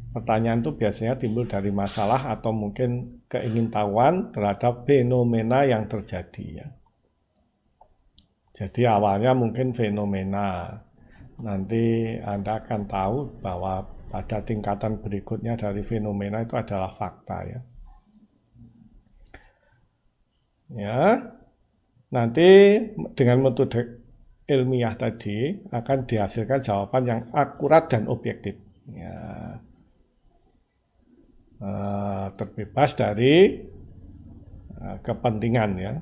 Pertanyaan itu biasanya timbul dari masalah atau mungkin keingintahuan terhadap fenomena yang terjadi ya. Jadi awalnya mungkin fenomena, nanti Anda akan tahu bahwa pada tingkatan berikutnya dari fenomena itu adalah fakta ya. Ya, nanti dengan metode ilmiah tadi akan dihasilkan jawaban yang akurat dan objektif. Ya, terbebas dari kepentingan ya,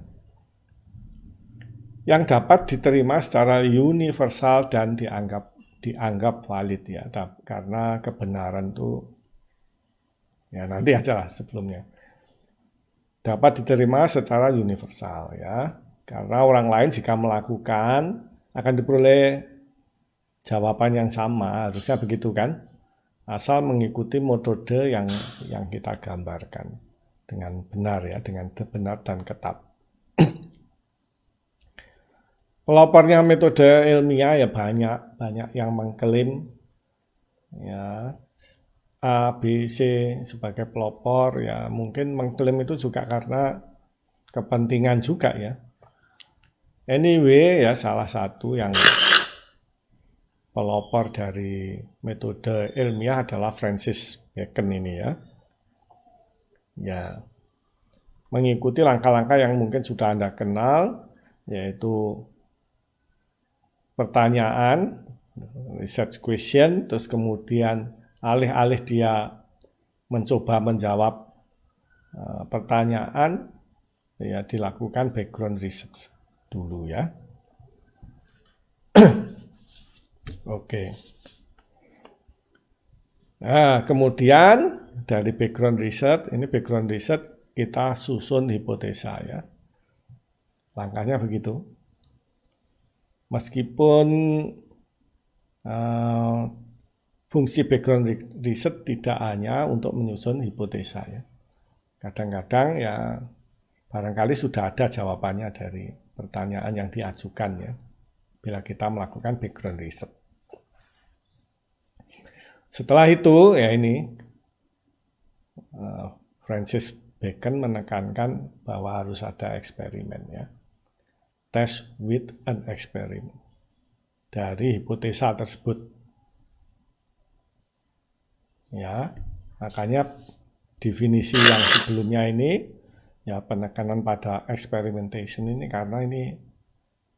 yang dapat diterima secara universal dan dianggap valid ya, karena kebenaran itu ya nanti aja lah sebelumnya. Dapat diterima secara universal ya, karena orang lain jika melakukan akan diperoleh jawaban yang sama, harusnya begitu kan, asal mengikuti metode yang kita gambarkan dengan benar ya, dengan benar dan ketat. Pelopornya metode ilmiah ya banyak yang mengklaim ya A, B, C sebagai pelopor ya, mungkin mengklaim itu juga karena kepentingan juga ya. Anyway ya, salah satu yang pelopor dari metode ilmiah adalah Francis Bacon ini ya. Ya, mengikuti langkah-langkah yang mungkin sudah Anda kenal, yaitu pertanyaan, research question, terus kemudian alih-alih dia mencoba menjawab pertanyaan, ya dilakukan background research dulu ya. Oke. Nah, kemudian dari background research, ini background research kita susun hipotesa ya. Langkahnya begitu. Meskipun fungsi background research tidak hanya untuk menyusun hipotesa ya. Kadang-kadang ya barangkali sudah ada jawabannya dari pertanyaan yang diajukan ya, bila kita melakukan background research. Setelah itu ya ini Francis Bacon menekankan bahwa harus ada eksperimen ya, test with an experiment dari hipotesa tersebut ya. Makanya definisi yang sebelumnya ini ya, penekanan pada experimentation ini karena ini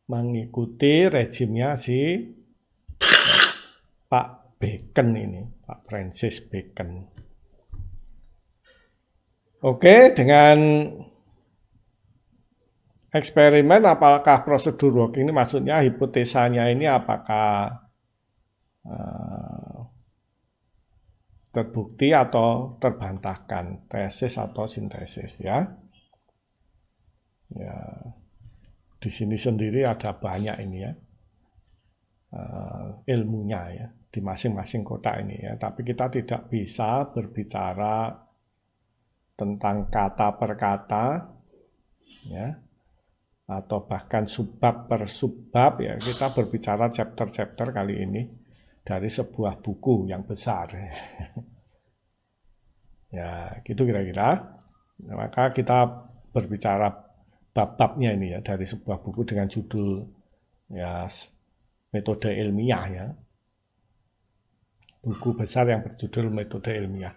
mengikuti rezimnya si Pak Bacon ini, Pak Francis Bacon. Oke, dengan eksperimen apakah prosedur working ini, maksudnya hipotesanya ini apakah terbukti atau terbantahkan, tesis atau sintesis ya. Ya, di sini sendiri ada banyak ini ya, ilmunya ya, di masing-masing kotak ini ya. Tapi kita tidak bisa berbicara tentang kata per kata ya, atau bahkan subbab per subbab ya. Kita berbicara chapter-chapter kali ini dari sebuah buku yang besar. Ya, gitu kira-kira. Maka kita berbicara bab-babnya ini ya, dari sebuah buku dengan judul ya metode ilmiah ya. Buku besar yang berjudul metode ilmiah.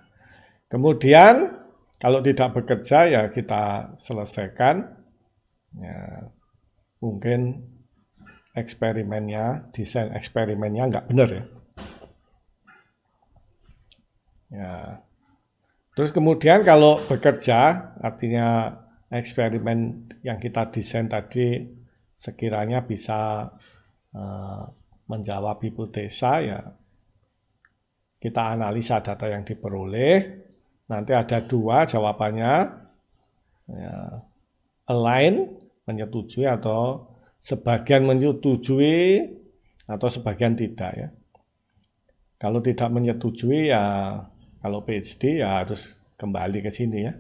Kemudian kalau tidak bekerja ya kita selesaikan ya, mungkin eksperimennya, desain eksperimennya nggak benar ya. Ya. Terus kemudian kalau bekerja, artinya eksperimen yang kita desain tadi sekiranya bisa menjawab hipotesa ya, kita analisa data yang diperoleh, nanti ada dua jawabannya, ya, align, menyetujui atau sebagian menyetujui atau sebagian tidak ya. Kalau tidak menyetujui ya, kalau PhD ya harus kembali ke sini ya.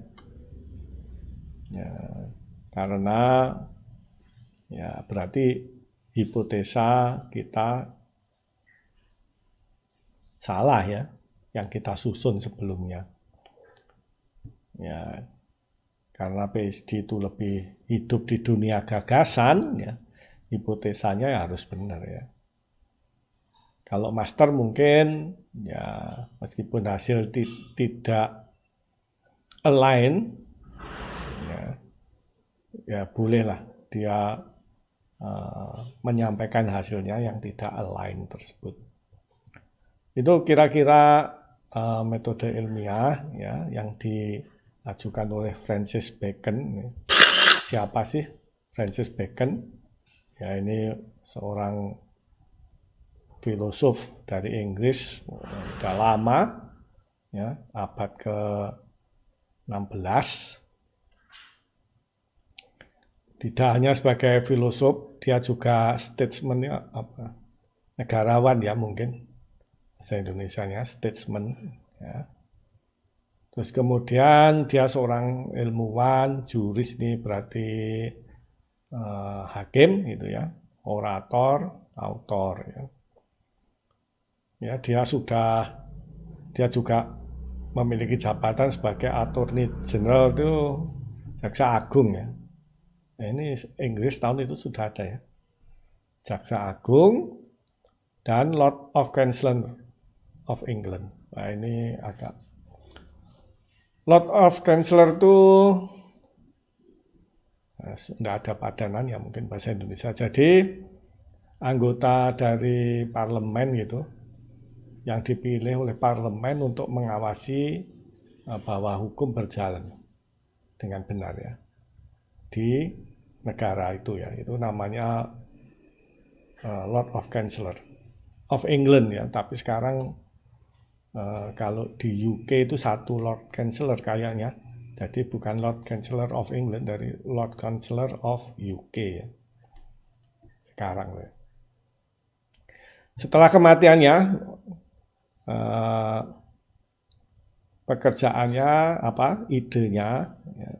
Ya, karena ya berarti hipotesa kita salah ya, yang kita susun sebelumnya. Ya, karena PhD itu lebih hidup di dunia gagasan ya, hipotesanya ya harus benar ya. Kalau master mungkin ya meskipun hasil tidak align ya bolehlah dia menyampaikan hasilnya yang tidak align tersebut. Itu kira-kira metode ilmiah ya yang diajukan oleh Francis Bacon. Siapa sih Francis Bacon? Ya, ini seorang filosof dari Inggris, sudah lama, ya, abad ke-16. Tidak hanya sebagai filosof, dia juga statesman, negarawan ya mungkin, bahasa Indonesianya statesman. Ya. Terus kemudian dia seorang ilmuwan, juris nih berarti hakim gitu ya, orator, autor ya. Ya, dia juga memiliki jabatan sebagai Attorney General itu Jaksa Agung ya. Nah, ini Inggris tahun itu sudah ada ya. Jaksa Agung dan Lord of Chancellor of England. Nah, ini agak Lord of Chancellor itu tidak ada padanan ya mungkin bahasa Indonesia. Jadi anggota dari parlemen gitu yang dipilih oleh parlemen untuk mengawasi bahwa hukum berjalan dengan benar ya di negara itu ya. Itu namanya Lord of Chancellor of England ya. Tapi sekarang kalau di UK itu satu Lord Chancellor kayaknya. Jadi bukan Lord Chancellor of England, dari Lord Chancellor of UK ya. Sekarang ya. Setelah kematiannya, pekerjaannya idenya ya,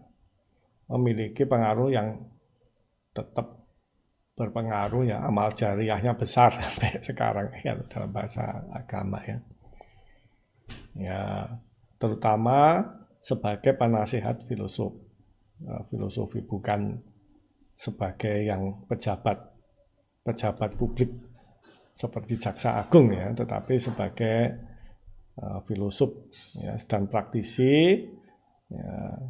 memiliki pengaruh yang tetap berpengaruh ya, amal jariahnya besar sampai sekarang ya, dalam bahasa agama ya. Ya, terutama sebagai penasihat filosofi bukan sebagai yang pejabat publik seperti Jaksa Agung ya, tetapi sebagai filosof ya, dan praktisi ya,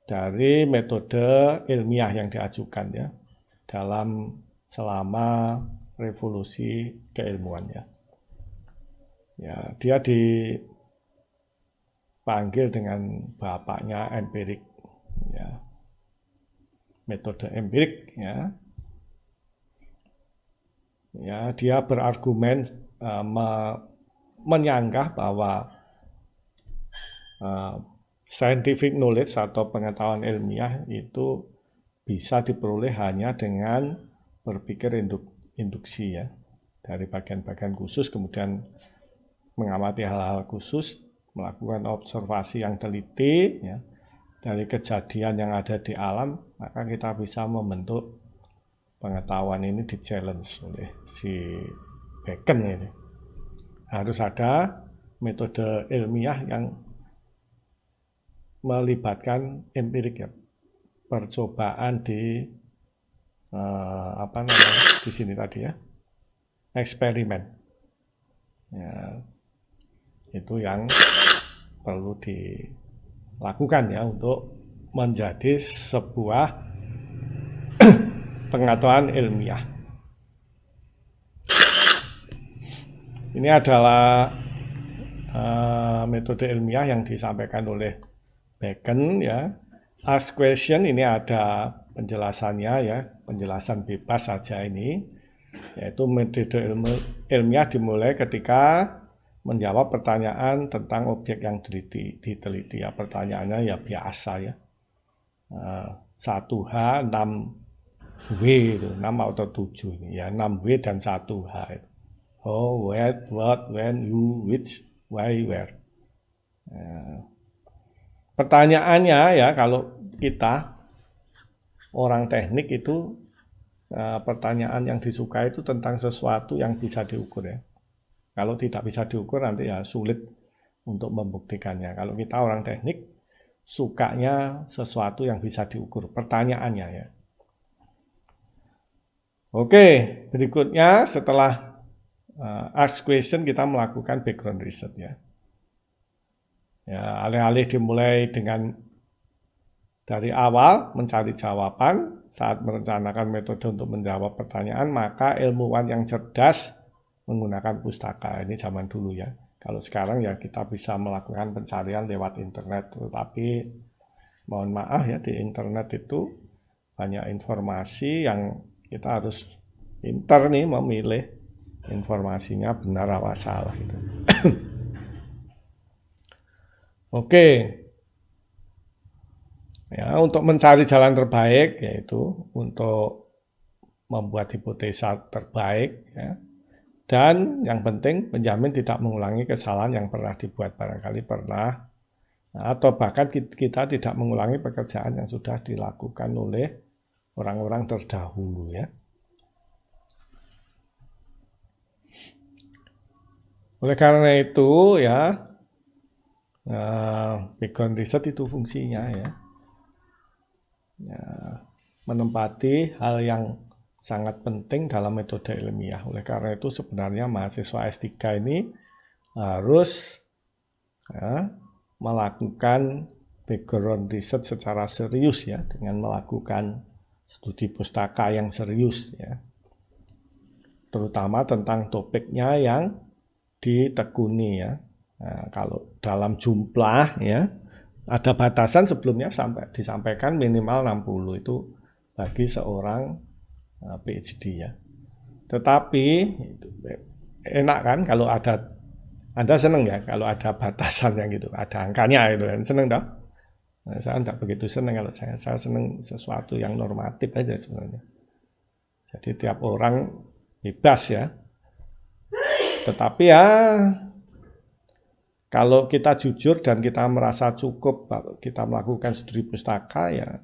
dari metode ilmiah yang diajukan ya selama revolusi keilmuan ya. Ya, dia dipanggil dengan bapaknya empirik ya. Metode empirik ya. Ya, dia berargumen menyanggah bahwa scientific knowledge atau pengetahuan ilmiah itu bisa diperoleh hanya dengan berpikir induksi ya, dari bagian-bagian khusus, kemudian mengamati hal-hal khusus, melakukan observasi yang teliti ya, dari kejadian yang ada di alam, maka kita bisa membentuk pengetahuan ini. Di-challenge oleh si Bacon ini. Harus ada metode ilmiah yang melibatkan empirik ya, percobaan di di sini tadi ya, eksperimen ya, itu yang perlu dilakukan ya untuk menjadi sebuah pengetahuan ilmiah. Ini adalah metode ilmiah yang disampaikan oleh Bacon ya. Ask question ini ada penjelasannya ya, penjelasan bebas saja ini, yaitu metode ilmiah dimulai ketika menjawab pertanyaan tentang objek yang diteliti ya. Pertanyaannya ya biasa ya, 1H 6W itu, 6 atau 7 ini ya, 6W dan 1H itu. Oh, what, when, who, which, why, where. Pertanyaannya ya, kalau kita orang teknik itu pertanyaan yang disukai itu tentang sesuatu yang bisa diukur ya. Kalau tidak bisa diukur nanti ya sulit untuk membuktikannya. Kalau kita orang teknik sukanya sesuatu yang bisa diukur, pertanyaannya ya. Oke, berikutnya setelah ask question kita melakukan background research ya. Ya, alih-alih dimulai dengan dari awal mencari jawaban, saat merencanakan metode untuk menjawab pertanyaan, maka ilmuwan yang cerdas menggunakan pustaka. Ini zaman dulu ya. Kalau sekarang ya kita bisa melakukan pencarian lewat internet, tetapi mohon maaf ya, di internet itu banyak informasi yang kita harus pintar nih memilih informasinya benar apa salah itu. Oke. Ya, untuk mencari jalan terbaik yaitu untuk membuat hipotesa terbaik ya. Dan yang penting penjamin tidak mengulangi kesalahan yang pernah dibuat, barangkali pernah, atau bahkan kita tidak mengulangi pekerjaan yang sudah dilakukan oleh orang-orang terdahulu ya. Oleh karena itu ya, background research itu fungsinya ya, menempati hal yang sangat penting dalam metode ilmiah. Oleh karena itu sebenarnya mahasiswa S3 ini harus ya, melakukan background research secara serius ya, dengan melakukan studi pustaka yang serius ya, terutama tentang topiknya yang ditekuni ya. Nah, kalau dalam jumlah ya, ada batasan sebelumnya sampai disampaikan minimal 60 itu bagi seorang PhD ya. Tetapi enak kan kalau ada, Anda seneng ya kalau ada batasan yang gitu, ada angkanya itu kan, seneng toh? Nah, saya tidak begitu seneng kalau saya seneng sesuatu yang normatif aja sebenarnya. Jadi tiap orang bebas ya. Tetapi ya kalau kita jujur dan kita merasa cukup kita melakukan studi pustaka ya,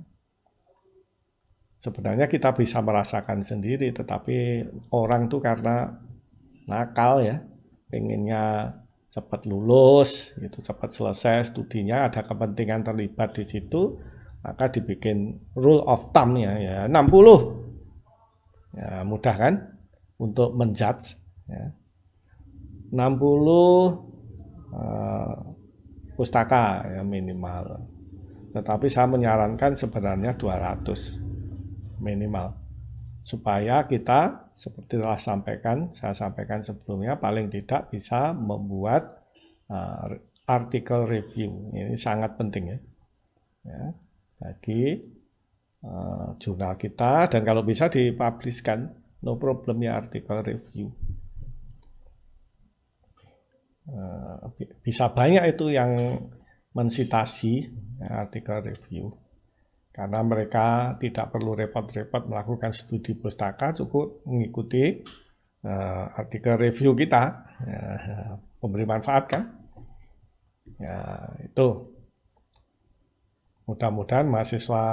sebenarnya kita bisa merasakan sendiri, tetapi orang tuh karena nakal ya, pengennya cepat lulus, gitu, cepat selesai studinya, ada kepentingan terlibat di situ, maka dibikin rule of thumb ya 60. Ya, mudah kan untuk menjudge ya. 60 pustaka ya minimal. Tetapi saya menyarankan sebenarnya 200 minimal, supaya kita seperti telah saya sampaikan sebelumnya, paling tidak bisa membuat artikel review. Ini sangat penting ya bagi jurnal kita, dan kalau bisa dipublishkan, no problem ya artikel review. Bisa banyak itu yang mensitasi artikel review. Karena mereka tidak perlu repot-repot melakukan studi pustaka, cukup mengikuti artikel review kita, memberi manfaat kan. Ya, itu. Mudah-mudahan mahasiswa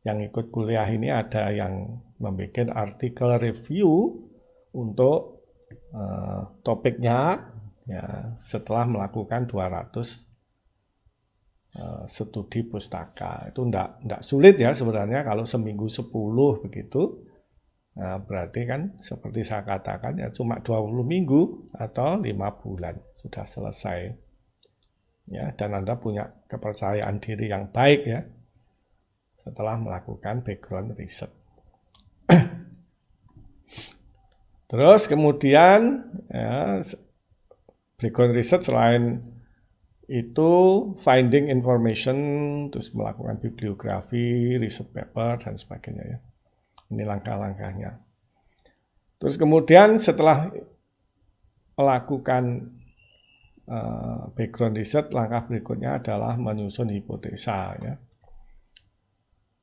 yang ikut kuliah ini ada yang membuat artikel review untuk topiknya ya, setelah melakukan 200 studi pustaka. Itu enggak sulit ya sebenarnya, kalau seminggu 10 begitu. Nah, berarti kan seperti saya katakan ya cuma 20 minggu atau 5 bulan sudah selesai. Ya, dan Anda punya kepercayaan diri yang baik ya setelah melakukan background research. Terus kemudian ya, background research selain itu finding information, terus melakukan bibliografi, research paper, dan sebagainya ya. Ini langkah-langkahnya. Terus kemudian setelah melakukan background research, langkah berikutnya adalah menyusun hipotesa ya.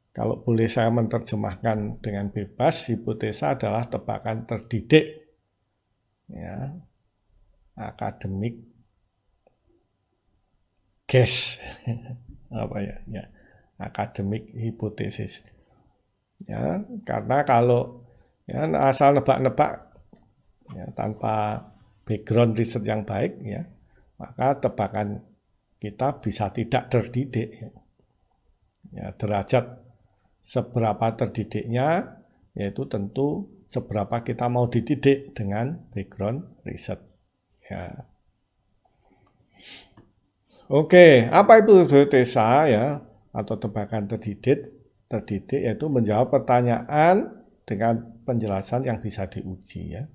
Kalau boleh saya menerjemahkan dengan bebas, hipotesa adalah tebakan terdidik ya, akademik guess apa ya akademik hipotesis ya, karena kalau ya asal nebak-nebak ya, tanpa background riset yang baik ya, maka tebakan kita bisa tidak terdidik ya. Derajat seberapa terdidiknya yaitu tentu seberapa kita mau dididik dengan background riset ya. Oke, apa itu hipotesa ya atau tebakan terdidik? terdidik, yaitu menjawab pertanyaan dengan penjelasan yang bisa diuji ya.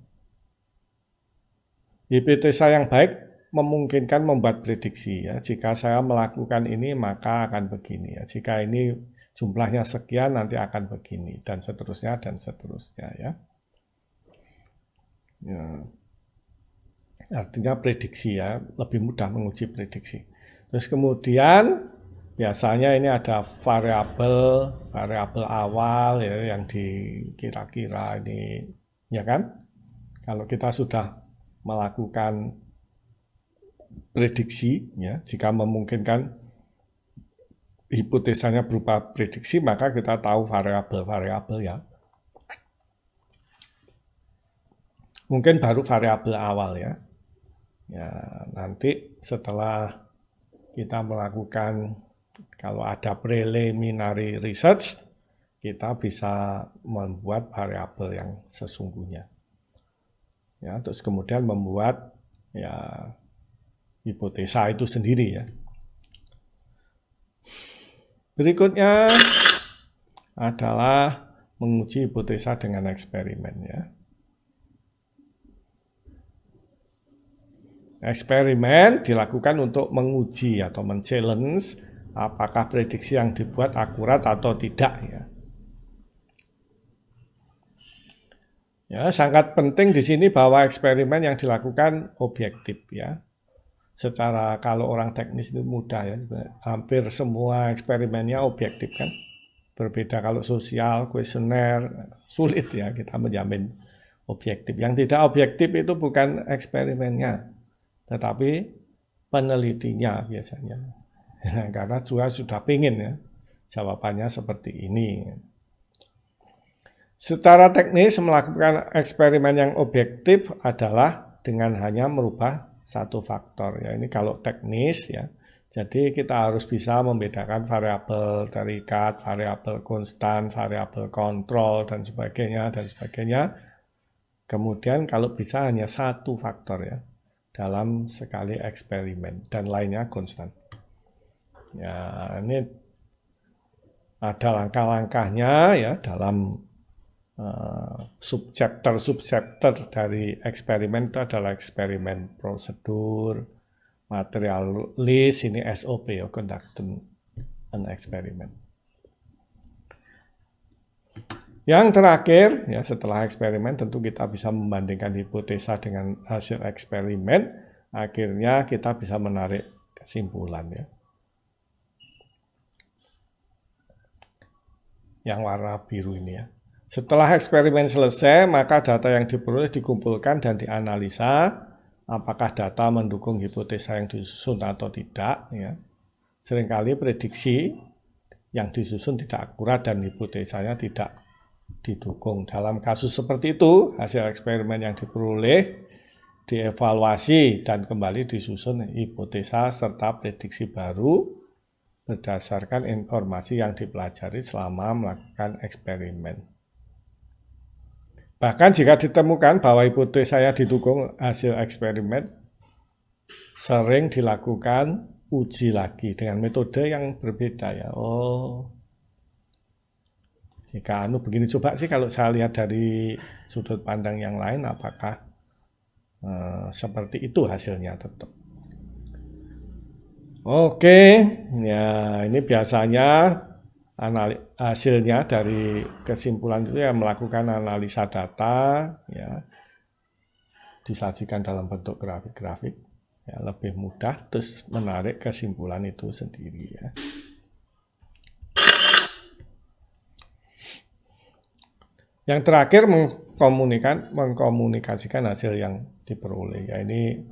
Hipotesa yang baik memungkinkan membuat prediksi ya. Jika saya melakukan ini maka akan begini ya. Jika ini jumlahnya sekian nanti akan begini dan seterusnya ya. Ya. Artinya prediksi ya, lebih mudah menguji prediksi. Terus kemudian biasanya ini ada variabel awal ya yang dikira-kira ini ya kan. Kalau kita sudah melakukan prediksi ya, jika memungkinkan hipotesanya berupa prediksi maka kita tahu variabel-variabel ya. Mungkin baru variabel awal ya. Ya, nanti setelah kita melakukan kalau ada preliminary research kita bisa membuat variabel yang sesungguhnya. Ya, terus kemudian membuat ya hipotesa itu sendiri ya. Berikutnya adalah menguji hipotesa dengan eksperimen ya. Eksperimen dilakukan untuk menguji atau men-challenge apakah prediksi yang dibuat akurat atau tidak ya. Ya, sangat penting di sini bahwa eksperimen yang dilakukan objektif ya. Secara kalau orang teknis itu mudah ya, hampir semua eksperimennya objektif kan. Berbeda kalau sosial, kuesioner, sulit ya kita menjamin objektif. Yang tidak objektif itu bukan eksperimennya, tetapi penelitinya biasanya. Karena juga sudah pingin ya, jawabannya seperti ini. Secara teknis melakukan eksperimen yang objektif adalah dengan hanya merubah satu faktor ya. Ini kalau teknis ya. Jadi kita harus bisa membedakan variabel terikat, variabel konstan, variabel kontrol dan sebagainya. Kemudian kalau bisa hanya satu faktor ya dalam sekali eksperimen dan lainnya konstan. Ya, ini ada langkah-langkahnya ya dalam subchapter dari eksperimen itu adalah eksperimen prosedur, material list, ini SOP ya, conducting an experiment. Yang terakhir ya setelah eksperimen tentu kita bisa membandingkan hipotesa dengan hasil eksperimen, akhirnya kita bisa menarik kesimpulan ya. Yang warna biru ini ya. Setelah eksperimen selesai, maka data yang diperoleh dikumpulkan dan dianalisa apakah data mendukung hipotesa yang disusun atau tidak. Ya. Seringkali prediksi yang disusun tidak akurat dan hipotesanya tidak didukung. Dalam kasus seperti itu, hasil eksperimen yang diperoleh dievaluasi dan kembali disusun hipotesa serta prediksi baru berdasarkan informasi yang dipelajari selama melakukan eksperimen. Bahkan jika ditemukan bahwa hipotesanya didukung hasil eksperimen, sering dilakukan uji lagi dengan metode yang berbeda ya. Oh, jika begini coba sih kalau saya lihat dari sudut pandang yang lain, apakah seperti itu hasilnya tetap. Oke, ya ini biasanya hasilnya dari kesimpulan itu ya melakukan analisa data ya disajikan dalam bentuk grafik-grafik ya lebih mudah terus menarik kesimpulan itu sendiri ya. Yang terakhir mengkomunikasikan hasil yang diperoleh ya ini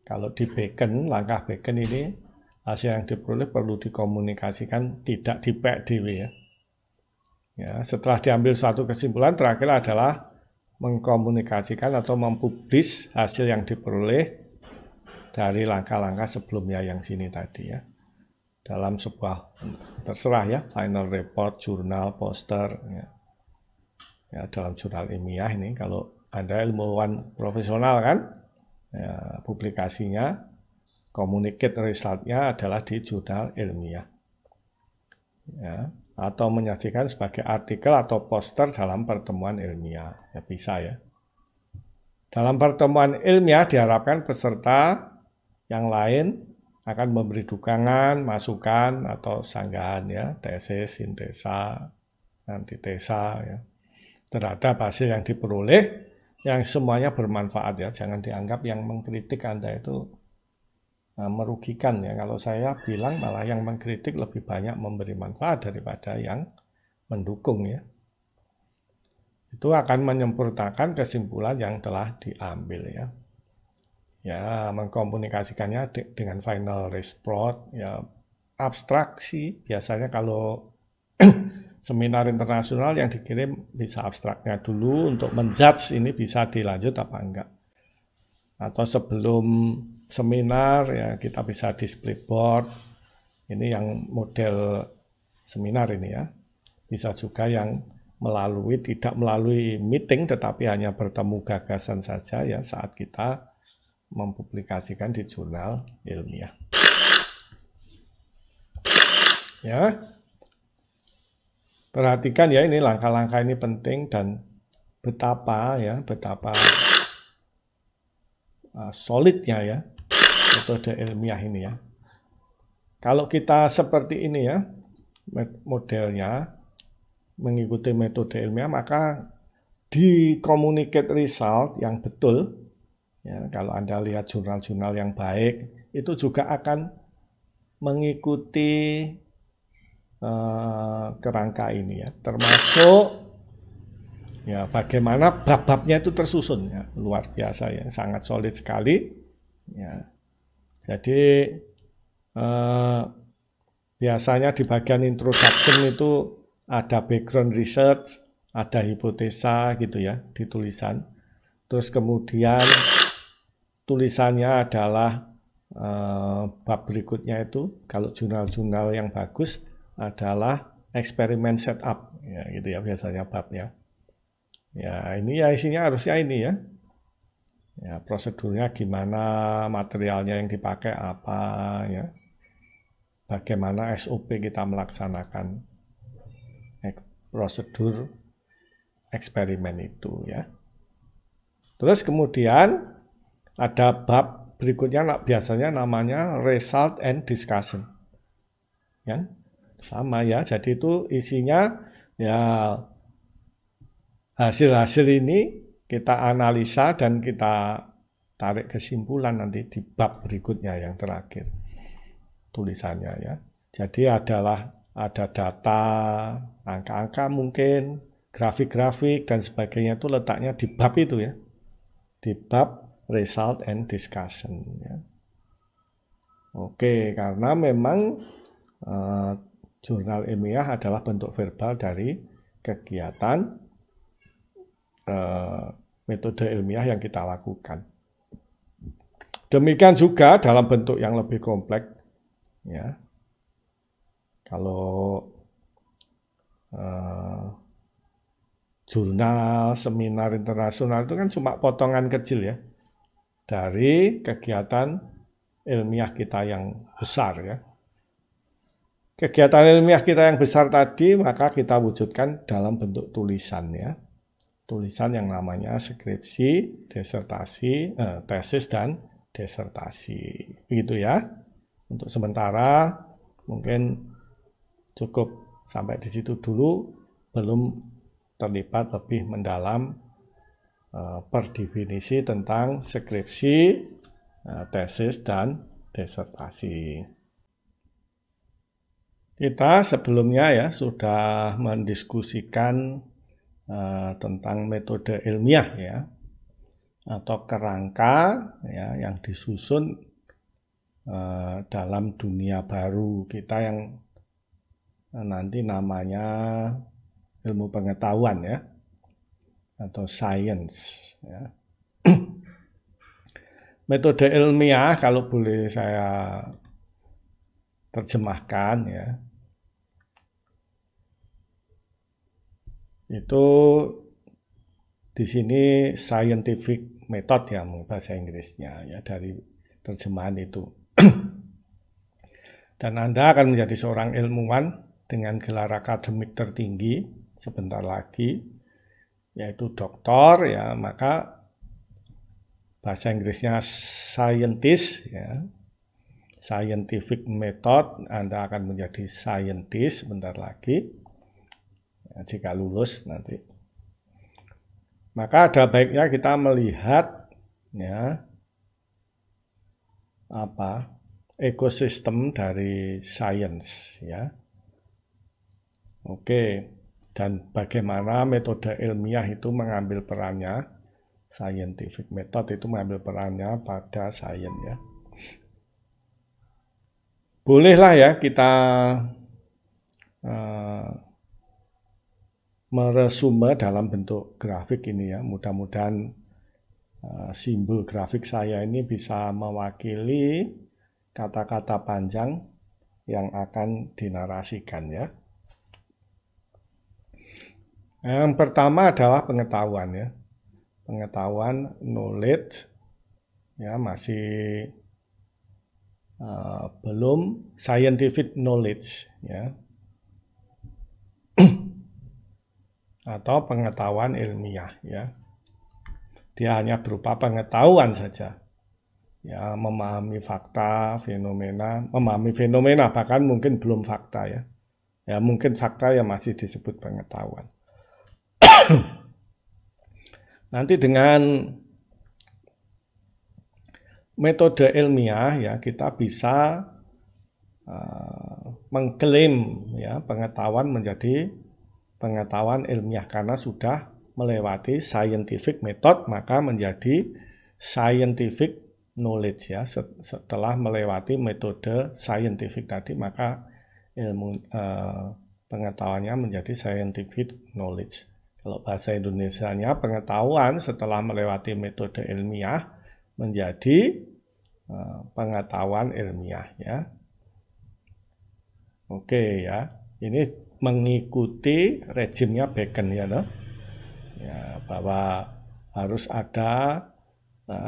kalau di Bacon, langkah Bacon ini hasil yang diperoleh perlu dikomunikasikan, tidak dipek dewe ya. Ya. Setelah diambil suatu kesimpulan, terakhir adalah mengkomunikasikan atau mempublish hasil yang diperoleh dari langkah-langkah sebelumnya yang sini tadi ya. Dalam sebuah, terserah ya, final report, jurnal, poster. Ya. Ya, dalam jurnal ilmiah ini, kalau Anda ilmuwan profesional kan, ya, publikasinya, communicate result-nya adalah di jurnal ilmiah. Ya. atau menyajikan sebagai artikel atau poster dalam pertemuan ilmiah. Ya bisa ya. Dalam pertemuan ilmiah diharapkan peserta yang lain akan memberi dukungan, masukan, atau sanggahan ya, tesis, sintesa, antitesa ya, terhadap hasil yang diperoleh yang semuanya bermanfaat ya. Jangan dianggap yang mengkritik Anda itu merugikan ya. Kalau saya bilang malah yang mengkritik lebih banyak memberi manfaat daripada yang mendukung ya. Itu akan menyempurnakan kesimpulan yang telah diambil ya. Ya, mengkomunikasikannya dengan final report ya, abstraksi biasanya kalau seminar internasional yang dikirim bisa abstraknya dulu untuk menjudge ini bisa dilanjut apa enggak. Atau sebelum seminar ya kita bisa display board. Ini yang model seminar ini ya. Bisa juga yang tidak melalui meeting tetapi hanya bertemu gagasan saja ya saat kita mempublikasikan di jurnal ilmiah. Ya. Perhatikan ya ini langkah-langkah ini penting dan betapa solidnya ya metode ilmiah ini ya. Kalau kita seperti ini ya modelnya mengikuti metode ilmiah maka di communicate result yang betul ya, kalau Anda lihat jurnal-jurnal yang baik itu juga akan mengikuti kerangka ini ya, termasuk ya bagaimana bab-babnya itu tersusun ya, luar biasa ya, sangat solid sekali ya. Jadi biasanya di bagian introduction itu ada background research, ada hipotesa gitu ya di tulisan. Terus kemudian tulisannya adalah bab berikutnya itu kalau jurnal-jurnal yang bagus adalah eksperimen setup ya gitu ya biasanya babnya. Ya ini ya isinya harusnya ini ya. Ya prosedurnya gimana, materialnya yang dipakai apa ya. Bagaimana SOP kita melaksanakan prosedur eksperimen itu ya. Terus kemudian ada bab berikutnya biasanya namanya result and discussion. Ya. Sama ya. Jadi itu isinya ya hasil-hasil ini kita analisa dan kita tarik kesimpulan nanti di bab berikutnya yang terakhir tulisannya ya. Jadi ada data, angka-angka mungkin, grafik-grafik dan sebagainya itu letaknya di bab itu ya. Di bab result and discussion ya. Oke, karena memang jurnal ilmiah adalah bentuk verbal dari kegiatan metode ilmiah yang kita lakukan. Demikian juga dalam bentuk yang lebih kompleks ya. Kalau jurnal, seminar internasional itu kan cuma potongan kecil ya dari kegiatan ilmiah kita yang besar ya. Kegiatan ilmiah kita yang besar tadi maka kita wujudkan dalam bentuk tulisan ya. Tulisan yang namanya skripsi, disertasi, tesis dan disertasi. Begitu ya. Untuk sementara mungkin cukup sampai di situ dulu, belum terlibat lebih mendalam perdefinisi tentang skripsi, tesis, dan disertasi. Kita sebelumnya ya sudah mendiskusikan tentang metode ilmiah ya, atau kerangka ya yang disusun dalam dunia baru kita yang nanti namanya ilmu pengetahuan ya atau science ya. Metode ilmiah kalau boleh saya terjemahkan ya itu di sini scientific method ya bahasa Inggrisnya ya dari terjemahan itu. Dan Anda akan menjadi seorang ilmuwan dengan gelar akademik tertinggi sebentar lagi, yaitu doktor, ya, maka bahasa Inggrisnya scientist, ya, scientific method, Anda akan menjadi scientist sebentar lagi, ya, jika lulus nanti. Maka ada baiknya kita melihat, ya, ekosistem dari sains, ya. Oke, dan bagaimana metode ilmiah itu mengambil perannya, scientific method itu mengambil perannya pada sains, ya. Bolehlah ya kita meresume dalam bentuk grafik ini, ya. Mudah-mudahan simbol grafik saya ini bisa mewakili kata-kata panjang yang akan dinarasikan, ya. Yang pertama adalah pengetahuan, ya. Pengetahuan, knowledge, ya, masih belum scientific knowledge, ya, atau pengetahuan ilmiah, ya. Dia hanya berupa pengetahuan saja, ya, memahami fakta, fenomena, memahami fenomena, bahkan mungkin belum fakta, ya. Ya, mungkin fakta yang masih disebut pengetahuan. Nanti dengan metode ilmiah, ya, kita bisa mengklaim, ya, pengetahuan menjadi pengetahuan ilmiah karena sudah melewati scientific method, maka menjadi scientific knowledge, ya. Setelah melewati metode scientific tadi, maka ilmu pengetahuannya menjadi scientific knowledge. Kalau bahasa Indonesianya, pengetahuan setelah melewati metode ilmiah menjadi pengetahuan ilmiah, ya. Oke, ya. Ini mengikuti rezimnya Bacon, ya, no? Ya, bahwa harus ada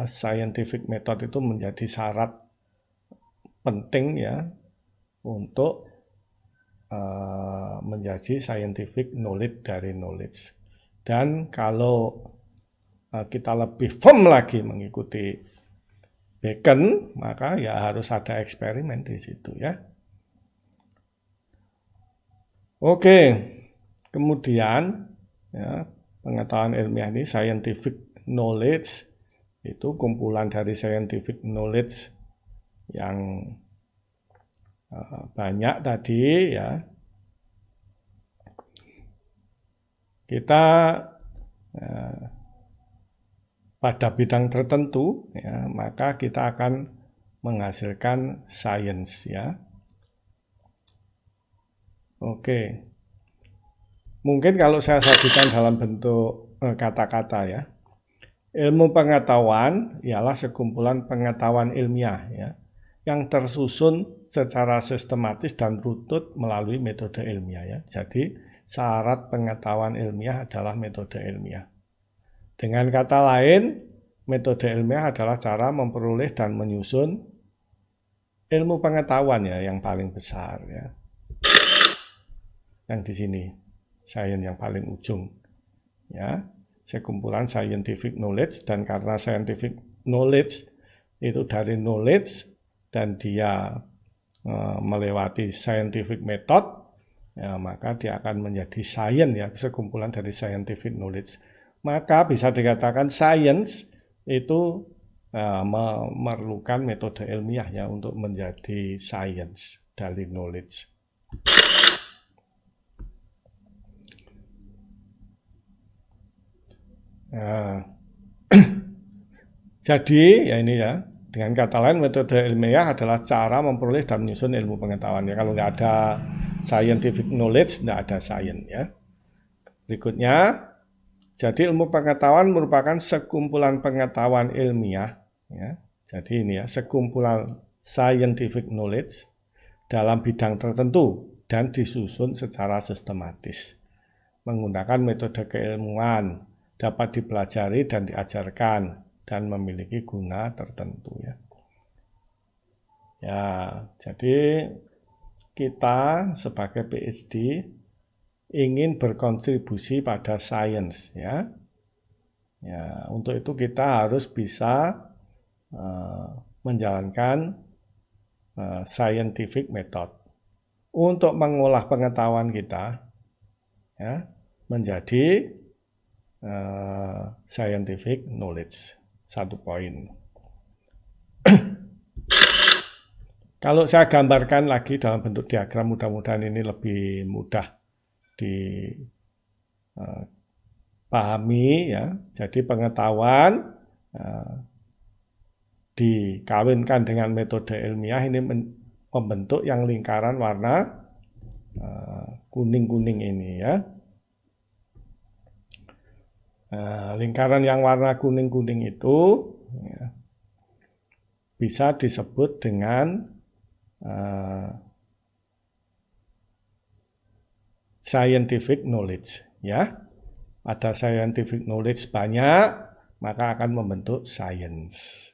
scientific method itu menjadi syarat penting, ya, untuk menjadi scientific knowledge dari knowledge. Dan kalau kita lebih firm lagi mengikuti Bacon, maka ya harus ada eksperimen di situ, ya. Oke, kemudian, ya, pengetahuan ilmiah ini scientific knowledge itu kumpulan dari scientific knowledge yang banyak tadi, ya. Kita pada bidang tertentu, ya, maka kita akan menghasilkan sains, ya. Oke. Mungkin kalau saya sajikan dalam bentuk kata-kata, ya. Ilmu pengetahuan ialah sekumpulan pengetahuan ilmiah, ya, yang tersusun secara sistematis dan runtut melalui metode ilmiah, ya. Jadi syarat pengetahuan ilmiah adalah metode ilmiah. Dengan kata lain, metode ilmiah adalah cara memperoleh dan menyusun ilmu pengetahuan, ya, yang paling besar, ya. Yang di sini, sains yang paling ujung, ya, sekumpulan scientific knowledge, dan karena scientific knowledge itu dari knowledge dan dia melewati scientific method, ya, maka dia akan menjadi sains, ya, sekumpulan dari scientific knowledge. Maka bisa dikatakan sains itu memerlukan metode ilmiah, ya, untuk menjadi sains dari knowledge. Jadi, ya, ini, ya, dengan kata lain metode ilmiah adalah cara memperoleh dan menyusun ilmu pengetahuan, ya. Kalau nggak ada scientific knowledge, nggak ada sains, ya. Berikutnya, jadi ilmu pengetahuan merupakan sekumpulan pengetahuan ilmiah, ya. Jadi ini, ya, sekumpulan scientific knowledge dalam bidang tertentu dan disusun secara sistematis menggunakan metode keilmuan, dapat dipelajari dan diajarkan dan memiliki guna tertentu, ya. Ya, jadi kita sebagai PhD ingin berkontribusi pada sains, ya. Ya, untuk itu kita harus bisa menjalankan scientific method untuk mengolah pengetahuan kita, ya, menjadi scientific knowledge. Satu poin. Kalau saya gambarkan lagi dalam bentuk diagram, mudah-mudahan ini lebih mudah dipahami, ya. Jadi pengetahuan dikawinkan dengan metode ilmiah ini membentuk yang lingkaran warna kuning-kuning ini, ya. Lingkaran yang warna kuning-kuning itu, ya, bisa disebut dengan scientific knowledge, ya. Ada scientific knowledge banyak, maka akan membentuk science.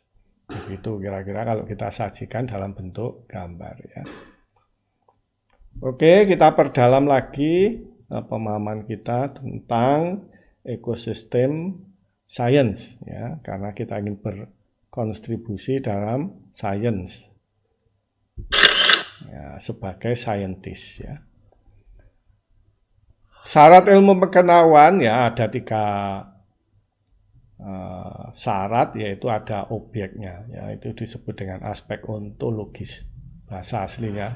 Begitu kira-kira kalau kita sajikan dalam bentuk gambar, ya. Oke, kita perdalam lagi pemahaman kita tentang ekosistem science, ya, karena kita ingin berkontribusi dalam science, ya, sebagai scientist, ya. Syarat ilmu pengetahuan, ya, ada 3 syarat, yaitu ada objeknya, ya, itu disebut dengan aspek ontologis bahasa aslinya.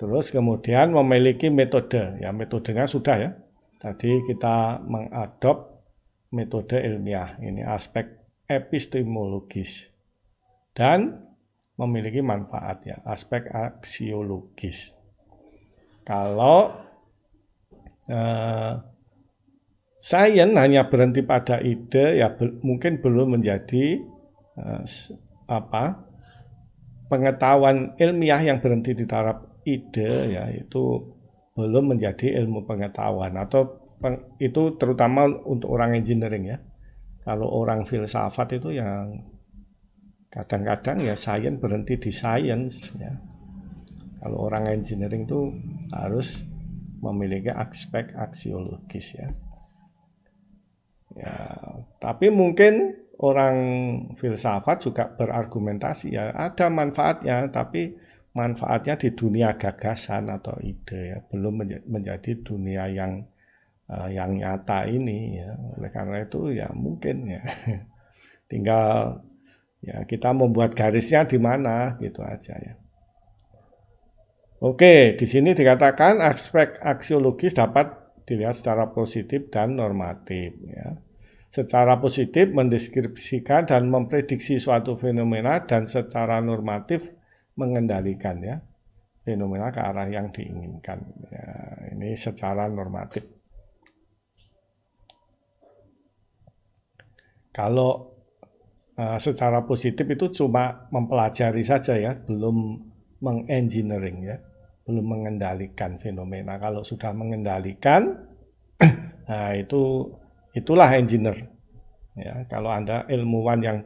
Terus kemudian memiliki metode, ya, metodenya sudah, ya. Tadi kita mengadop metode ilmiah, ini aspek epistemologis, dan memiliki manfaat, ya, aspek aksiologis. Kalau sains hanya berhenti pada ide, ya mungkin belum menjadi pengetahuan ilmiah yang berhenti di taraf ide, ya, itu belum menjadi ilmu pengetahuan, atau itu terutama untuk orang engineering, ya. Kalau orang filsafat itu yang kadang-kadang, ya, sains berhenti di sains, ya. Kalau orang engineering itu harus memiliki aspek aksiologis, ya. Ya, tapi mungkin orang filsafat juga berargumentasi, ya, ada manfaatnya, tapi manfaatnya di dunia gagasan atau ide, ya, belum menjadi dunia yang nyata ini, ya. Oleh karena itu, ya, mungkin, ya, tinggal, ya, kita membuat garisnya di mana, gitu aja, ya. Oke, di sini dikatakan aspek aksiologis dapat dilihat secara positif dan normatif, ya. Secara positif mendeskripsikan dan memprediksi suatu fenomena, dan secara normatif mengendalikan, ya, fenomena ke arah yang diinginkan, ya. Ini secara normatif. Kalau secara positif itu cuma mempelajari saja, ya, belum mengengineering, ya, belum mengendalikan fenomena. Kalau sudah mengendalikan, nah itulah engineer, ya. Kalau Anda ilmuwan yang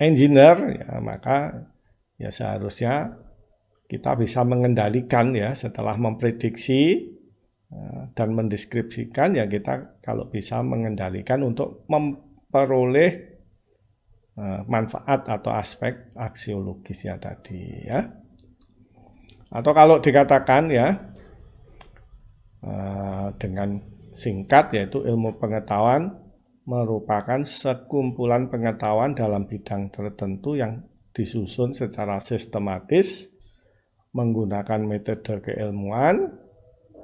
engineer, ya, maka, ya, seharusnya kita bisa mengendalikan, ya, setelah memprediksi dan mendeskripsikan, ya, kita kalau bisa mengendalikan untuk memperoleh manfaat atau aspek aksiologisnya tadi, ya. Atau kalau dikatakan, ya, dengan singkat, yaitu ilmu pengetahuan merupakan sekumpulan pengetahuan dalam bidang tertentu yang disusun secara sistematis, menggunakan metode keilmuan,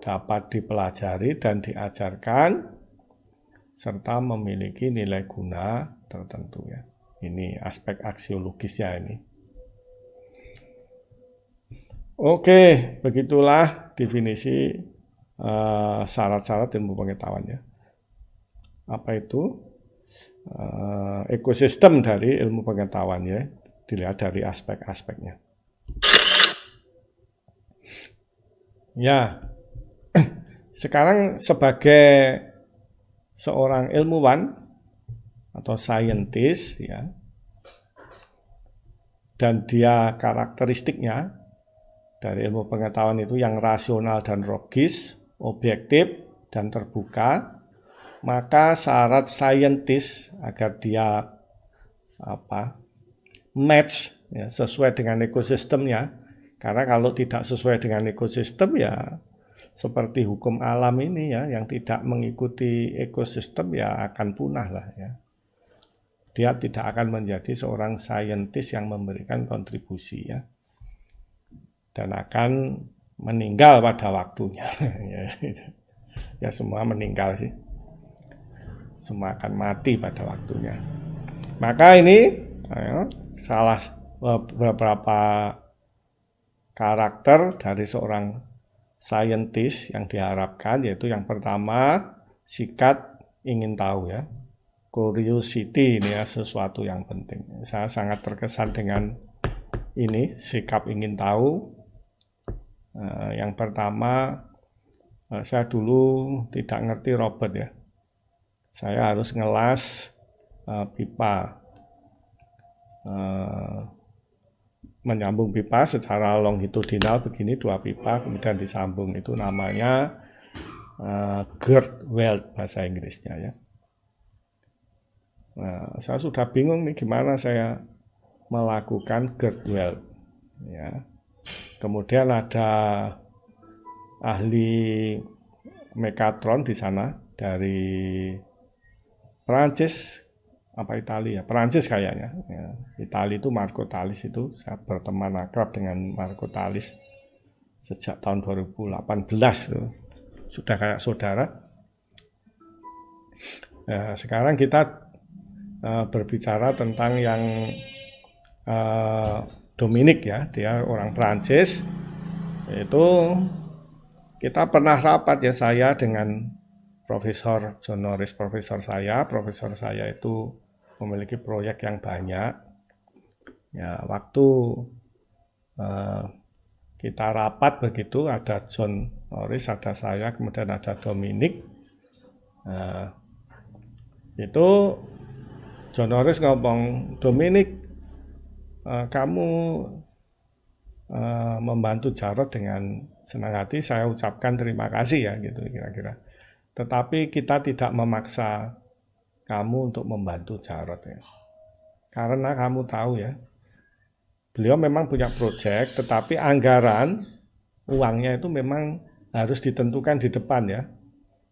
dapat dipelajari dan diajarkan, serta memiliki nilai guna tertentu, ya. Ini aspek aksiologisnya ini. Oke, begitulah definisi syarat-syarat ilmu pengetahuan, ya. Apa itu? Ekosistem dari ilmu pengetahuan, ya, dilihat dari aspek-aspeknya. Ya, sekarang sebagai seorang ilmuwan atau scientist, ya, dan dia karakteristiknya, dari ilmu pengetahuan itu yang rasional dan logis, objektif dan terbuka, maka syarat saintis agar dia match ya, sesuai dengan ekosistemnya. Karena kalau tidak sesuai dengan ekosistem ya seperti hukum alam ini ya, yang tidak mengikuti ekosistem ya akan punah lah ya. Dia tidak akan menjadi seorang saintis yang memberikan kontribusi ya. Dan akan meninggal pada waktunya. Ya semua meninggal sih. Semua akan mati pada waktunya. Maka ini salah beberapa karakter dari seorang saintis yang diharapkan, yaitu yang pertama sikap ingin tahu ya. Curiosity ini ya sesuatu yang penting. Saya sangat terkesan dengan ini, sikap ingin tahu. Yang pertama, saya dulu tidak ngerti robot ya. Saya harus ngelas pipa, menyambung pipa secara longitudinal begini, 2 pipa kemudian disambung, itu namanya girth weld bahasa Inggrisnya ya. Nah, saya sudah bingung nih gimana saya melakukan girth weld ya. Kemudian ada ahli mekatron di sana dari Perancis apa Italia? Perancis kayaknya. Ya. Italia itu Marco Talis itu, saya berteman akrab dengan Marco Talis sejak tahun 2018 itu. Sudah kayak saudara. Nah, sekarang kita berbicara tentang yang Dominic ya, dia orang Perancis. Itu kita pernah rapat ya, saya dengan Profesor John Norris, profesor saya itu memiliki proyek yang banyak. Ya, waktu kita rapat begitu, ada John Norris, ada saya, kemudian ada Dominic. Itu John Norris ngomong, Dominic, kamu membantu Jarod dengan senang hati, saya ucapkan terima kasih ya, gitu kira-kira. Tetapi kita tidak memaksa kamu untuk membantu Jarod ya. Karena kamu tahu ya, beliau memang punya proyek, tetapi anggaran uangnya itu memang harus ditentukan di depan ya.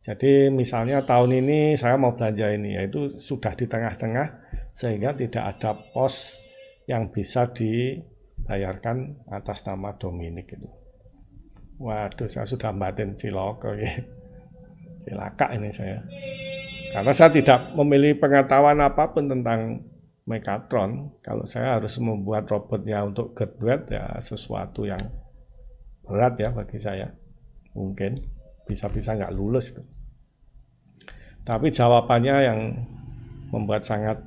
Jadi misalnya tahun ini saya mau belanja ini, yaitu sudah di tengah-tengah sehingga tidak ada pos yang bisa dibayarkan atas nama Dominic itu. Waduh, saya sudah batin ciloko ya. Cilaka ini saya. Karena saya tidak memiliki pengetahuan apapun tentang mekatron. Kalau saya harus membuat robotnya untuk girth weld ya sesuatu yang berat ya bagi saya. Mungkin bisa-bisa nggak lulus itu. Tapi jawabannya yang membuat sangat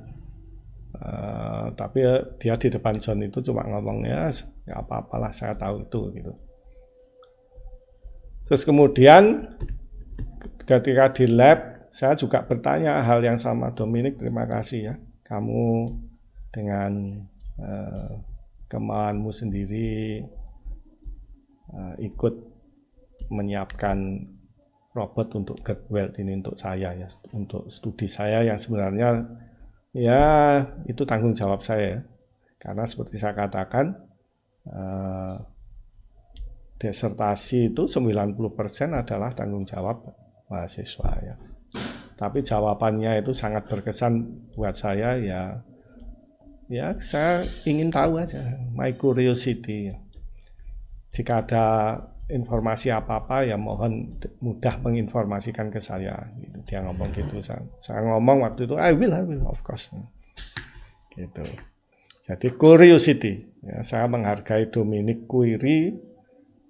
tapi dia di depan John itu cuma ngomong ya apa-apalah, saya tahu itu gitu. Terus kemudian ketika di lab saya juga bertanya hal yang sama, Dominic, terima kasih ya kamu dengan kemauanmu sendiri ikut menyiapkan robot untuk girth weld ini untuk saya ya, untuk studi saya yang sebenarnya ya itu tanggung jawab saya ya. Karena seperti saya katakan disertasi itu 90% adalah tanggung jawab mahasiswa ya. Tapi jawabannya itu sangat berkesan buat saya ya. Ya saya ingin tahu aja, my curiosity. Jika ada informasi apa-apa ya mohon mudah menginformasikan ke saya gitu. Dia ngomong gitu, saya ngomong waktu itu I will of course gitu. Jadi curiosity ya, saya menghargai Dominic Query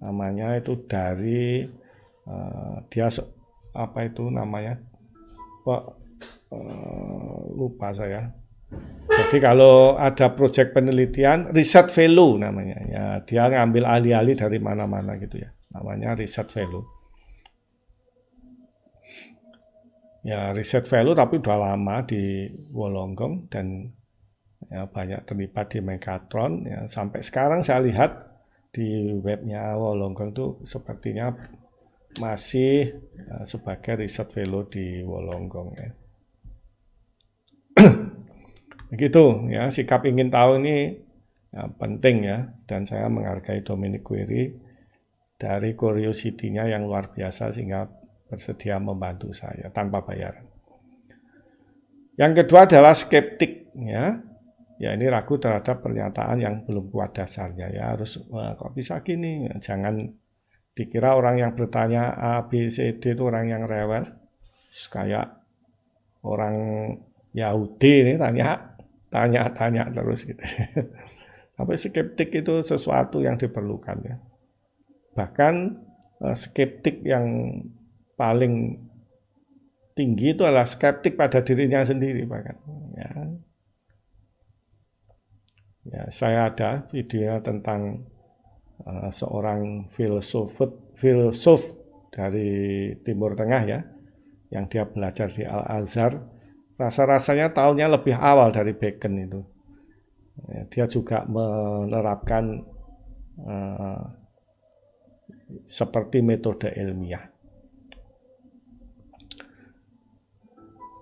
namanya itu dari dia apa itu namanya lupa saya. Jadi kalau ada proyek penelitian, riset fellow namanya. Ya, dia ngambil ahli-ahli dari mana-mana gitu ya. Namanya riset fellow. Ya, riset fellow tapi udah lama di Wollongong dan ya, banyak terlibat di Megatron. Ya, sampai sekarang saya lihat di webnya Wollongong itu sepertinya masih sebagai riset fellow di Wollongong ya. Begitu ya, sikap ingin tahu ini ya, penting ya, dan saya menghargai Dominic Query dari curiosity-nya yang luar biasa sehingga bersedia membantu saya tanpa bayaran. Yang kedua adalah skeptik ya. Ya ini ragu terhadap pernyataan yang belum kuat dasarnya ya, harus kok bisa gini, jangan dikira orang yang bertanya A, B, C, D itu orang yang rewel, kayak orang Yahudi ini tanya terus gitu. Tapi skeptik itu sesuatu yang diperlukan ya. Bahkan skeptik yang paling tinggi itu adalah skeptik pada dirinya sendiri bahkan. Ya, saya ada video tentang seorang filsuf dari Timur Tengah ya, yang dia belajar di Al-Azhar. Rasa-rasanya tahunnya lebih awal dari Bacon itu. Ya, dia juga menerapkan seperti metode ilmiah.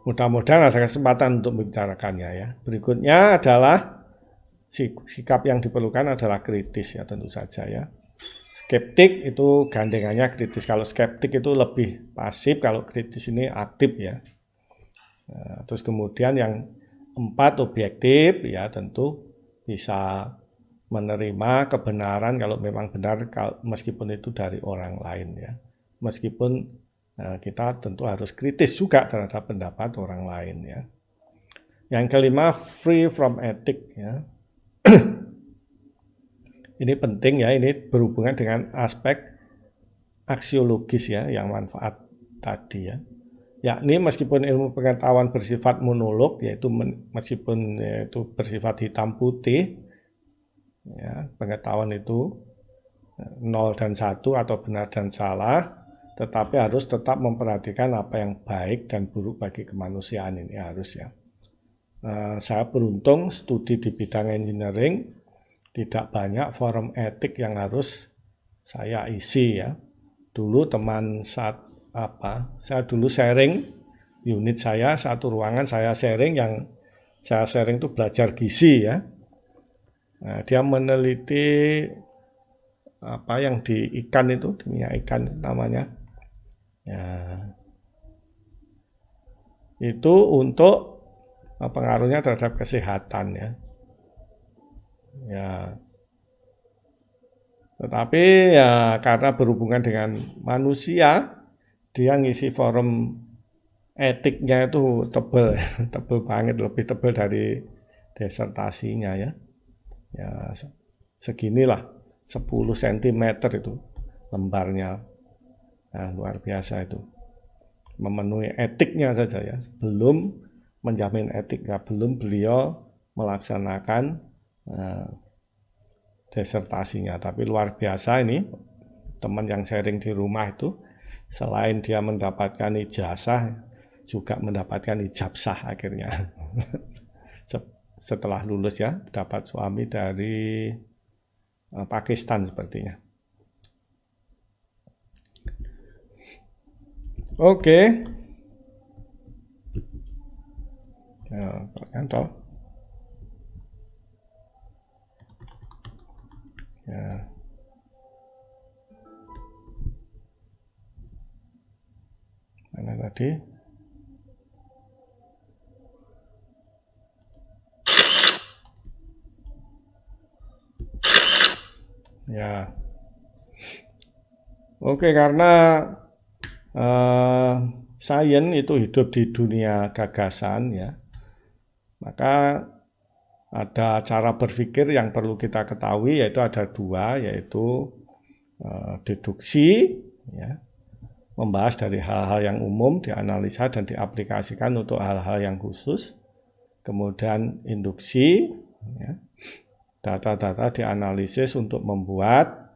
Mudah-mudahan ada kesempatan untuk membicarakannya ya. Berikutnya adalah sikap yang diperlukan adalah kritis ya, tentu saja ya. Skeptik itu gandengannya kritis. Kalau skeptik itu lebih pasif, kalau kritis ini aktif ya. Terus kemudian yang 4 objektif ya, tentu bisa menerima kebenaran kalau memang benar, meskipun itu dari orang lain ya. Meskipun kita tentu harus kritis juga terhadap pendapat orang lain ya. Yang kelima, free from ethic ya. Ini penting ya, ini berhubungan dengan aspek aksiologis ya, yang manfaat tadi ya. Yakni meskipun ilmu pengetahuan bersifat monolog, yaitu meskipun itu bersifat hitam putih, ya, pengetahuan itu 0 dan 1 atau benar dan salah, tetapi harus tetap memperhatikan apa yang baik dan buruk bagi kemanusiaan ini harus ya. Saya beruntung studi di bidang engineering, tidak banyak forum etik yang harus saya isi ya. Dulu teman saya dulu sharing unit saya, satu ruangan saya sharing, yang saya sharing itu belajar gizi ya. Nah, dia meneliti apa yang di ikan itu, minyak ikan namanya. Ya. Itu untuk pengaruhnya terhadap kesehatan ya. Ya. Tetapi ya karena berhubungan dengan manusia, dia ngisi forum etiknya itu tebel, tebel banget, lebih tebel dari disertasinya ya. Ya seginilah, 10 cm itu lembarnya. Nah, luar biasa itu. Memenuhi etiknya saja ya, belum menjamin etiknya, belum beliau melaksanakan disertasinya. Tapi luar biasa ini, teman yang sharing di rumah itu, selain dia mendapatkan ijazah, juga mendapatkan ijabsah akhirnya. Setelah lulus ya, dapat suami dari Pakistan sepertinya. Oke. Kantor. Ya. Mana tadi? Ya. Oke, karena sains itu hidup di dunia gagasan ya, maka ada cara berpikir yang perlu kita ketahui, yaitu ada 2, yaitu deduksi ya, membahas dari hal-hal yang umum, dianalisa dan diaplikasikan untuk hal-hal yang khusus. Kemudian induksi ya, data-data dianalisis untuk membuat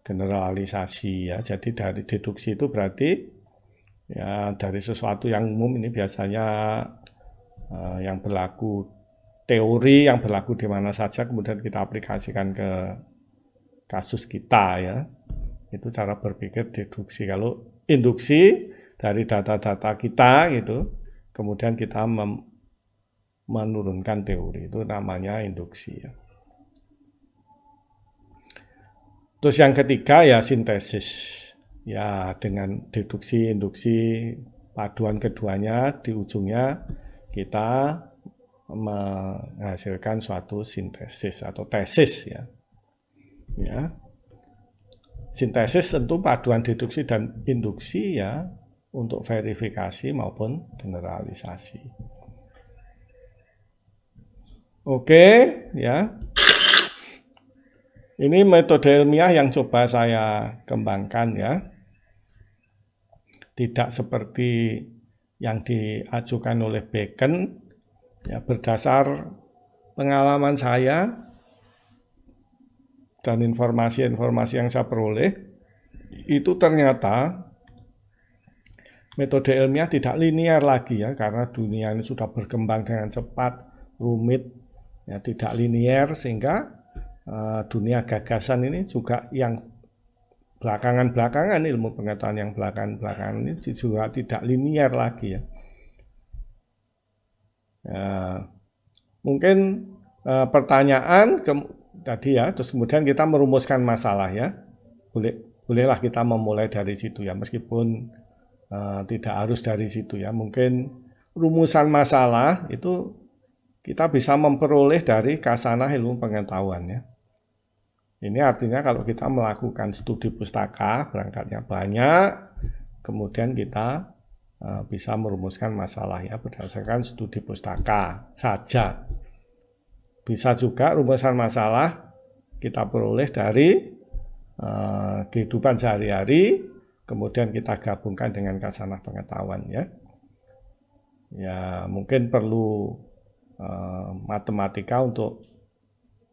generalisasi ya. Jadi dari deduksi itu berarti ya dari sesuatu yang umum, ini biasanya yang berlaku, teori yang berlaku di mana saja, kemudian kita aplikasikan ke kasus kita ya. Itu cara berpikir deduksi. Kalau induksi dari data-data kita gitu, kemudian kita menurunkan teori, itu namanya induksi ya. Terus yang ketiga ya sintesis. Ya dengan deduksi, induksi, paduan keduanya di ujungnya kita menghasilkan suatu sintesis atau tesis ya. Ya. Sintesis tentu paduan deduksi dan induksi ya untuk verifikasi maupun generalisasi. Oke, ya. Ini metode ilmiah yang coba saya kembangkan ya. Tidak seperti yang diajukan oleh Bacon ya, berdasar pengalaman saya dan informasi-informasi yang saya peroleh, itu ternyata metode ilmiah tidak linear lagi ya, karena dunia ini sudah berkembang dengan cepat, rumit, ya, tidak linear, sehingga dunia gagasan ini juga yang belakangan-belakangan, ilmu pengetahuan yang belakangan-belakangan ini juga tidak linear lagi ya. Mungkin pertanyaan tadi ya, terus kemudian kita merumuskan masalah ya. Bolehlah kita memulai dari situ ya, meskipun tidak harus dari situ ya. Mungkin rumusan masalah itu kita bisa memperoleh dari kasanah ilmu pengetahuan ya. Ini artinya kalau kita melakukan studi pustaka, berangkatnya banyak, kemudian kita bisa merumuskan masalah ya berdasarkan studi pustaka saja. Bisa juga rumusan masalah kita peroleh dari kehidupan sehari-hari, kemudian kita gabungkan dengan kasanah pengetahuan ya. Ya mungkin perlu matematika untuk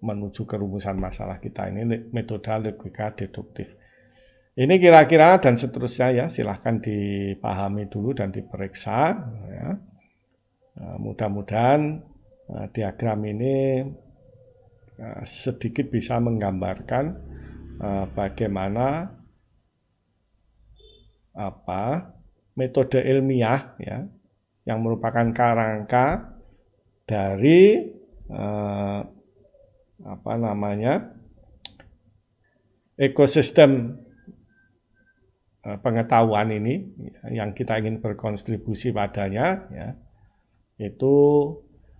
menuju ke rumusan masalah kita. Ini metode logika deduktif. Ini kira-kira dan seterusnya ya, silahkan dipahami dulu dan diperiksa ya. Mudah-mudahan diagram ini sedikit bisa menggambarkan bagaimana metode ilmiah ya yang merupakan kerangka dari ekosistem pengetahuan ini yang kita ingin berkontribusi padanya ya, itu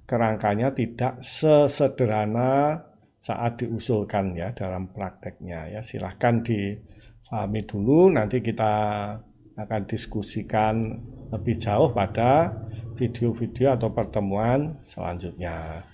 kerangkanya tidak sesederhana saat diusulkan ya dalam prakteknya ya. Silahkan dipahami dulu, nanti kita akan diskusikan lebih jauh pada video-video atau pertemuan selanjutnya.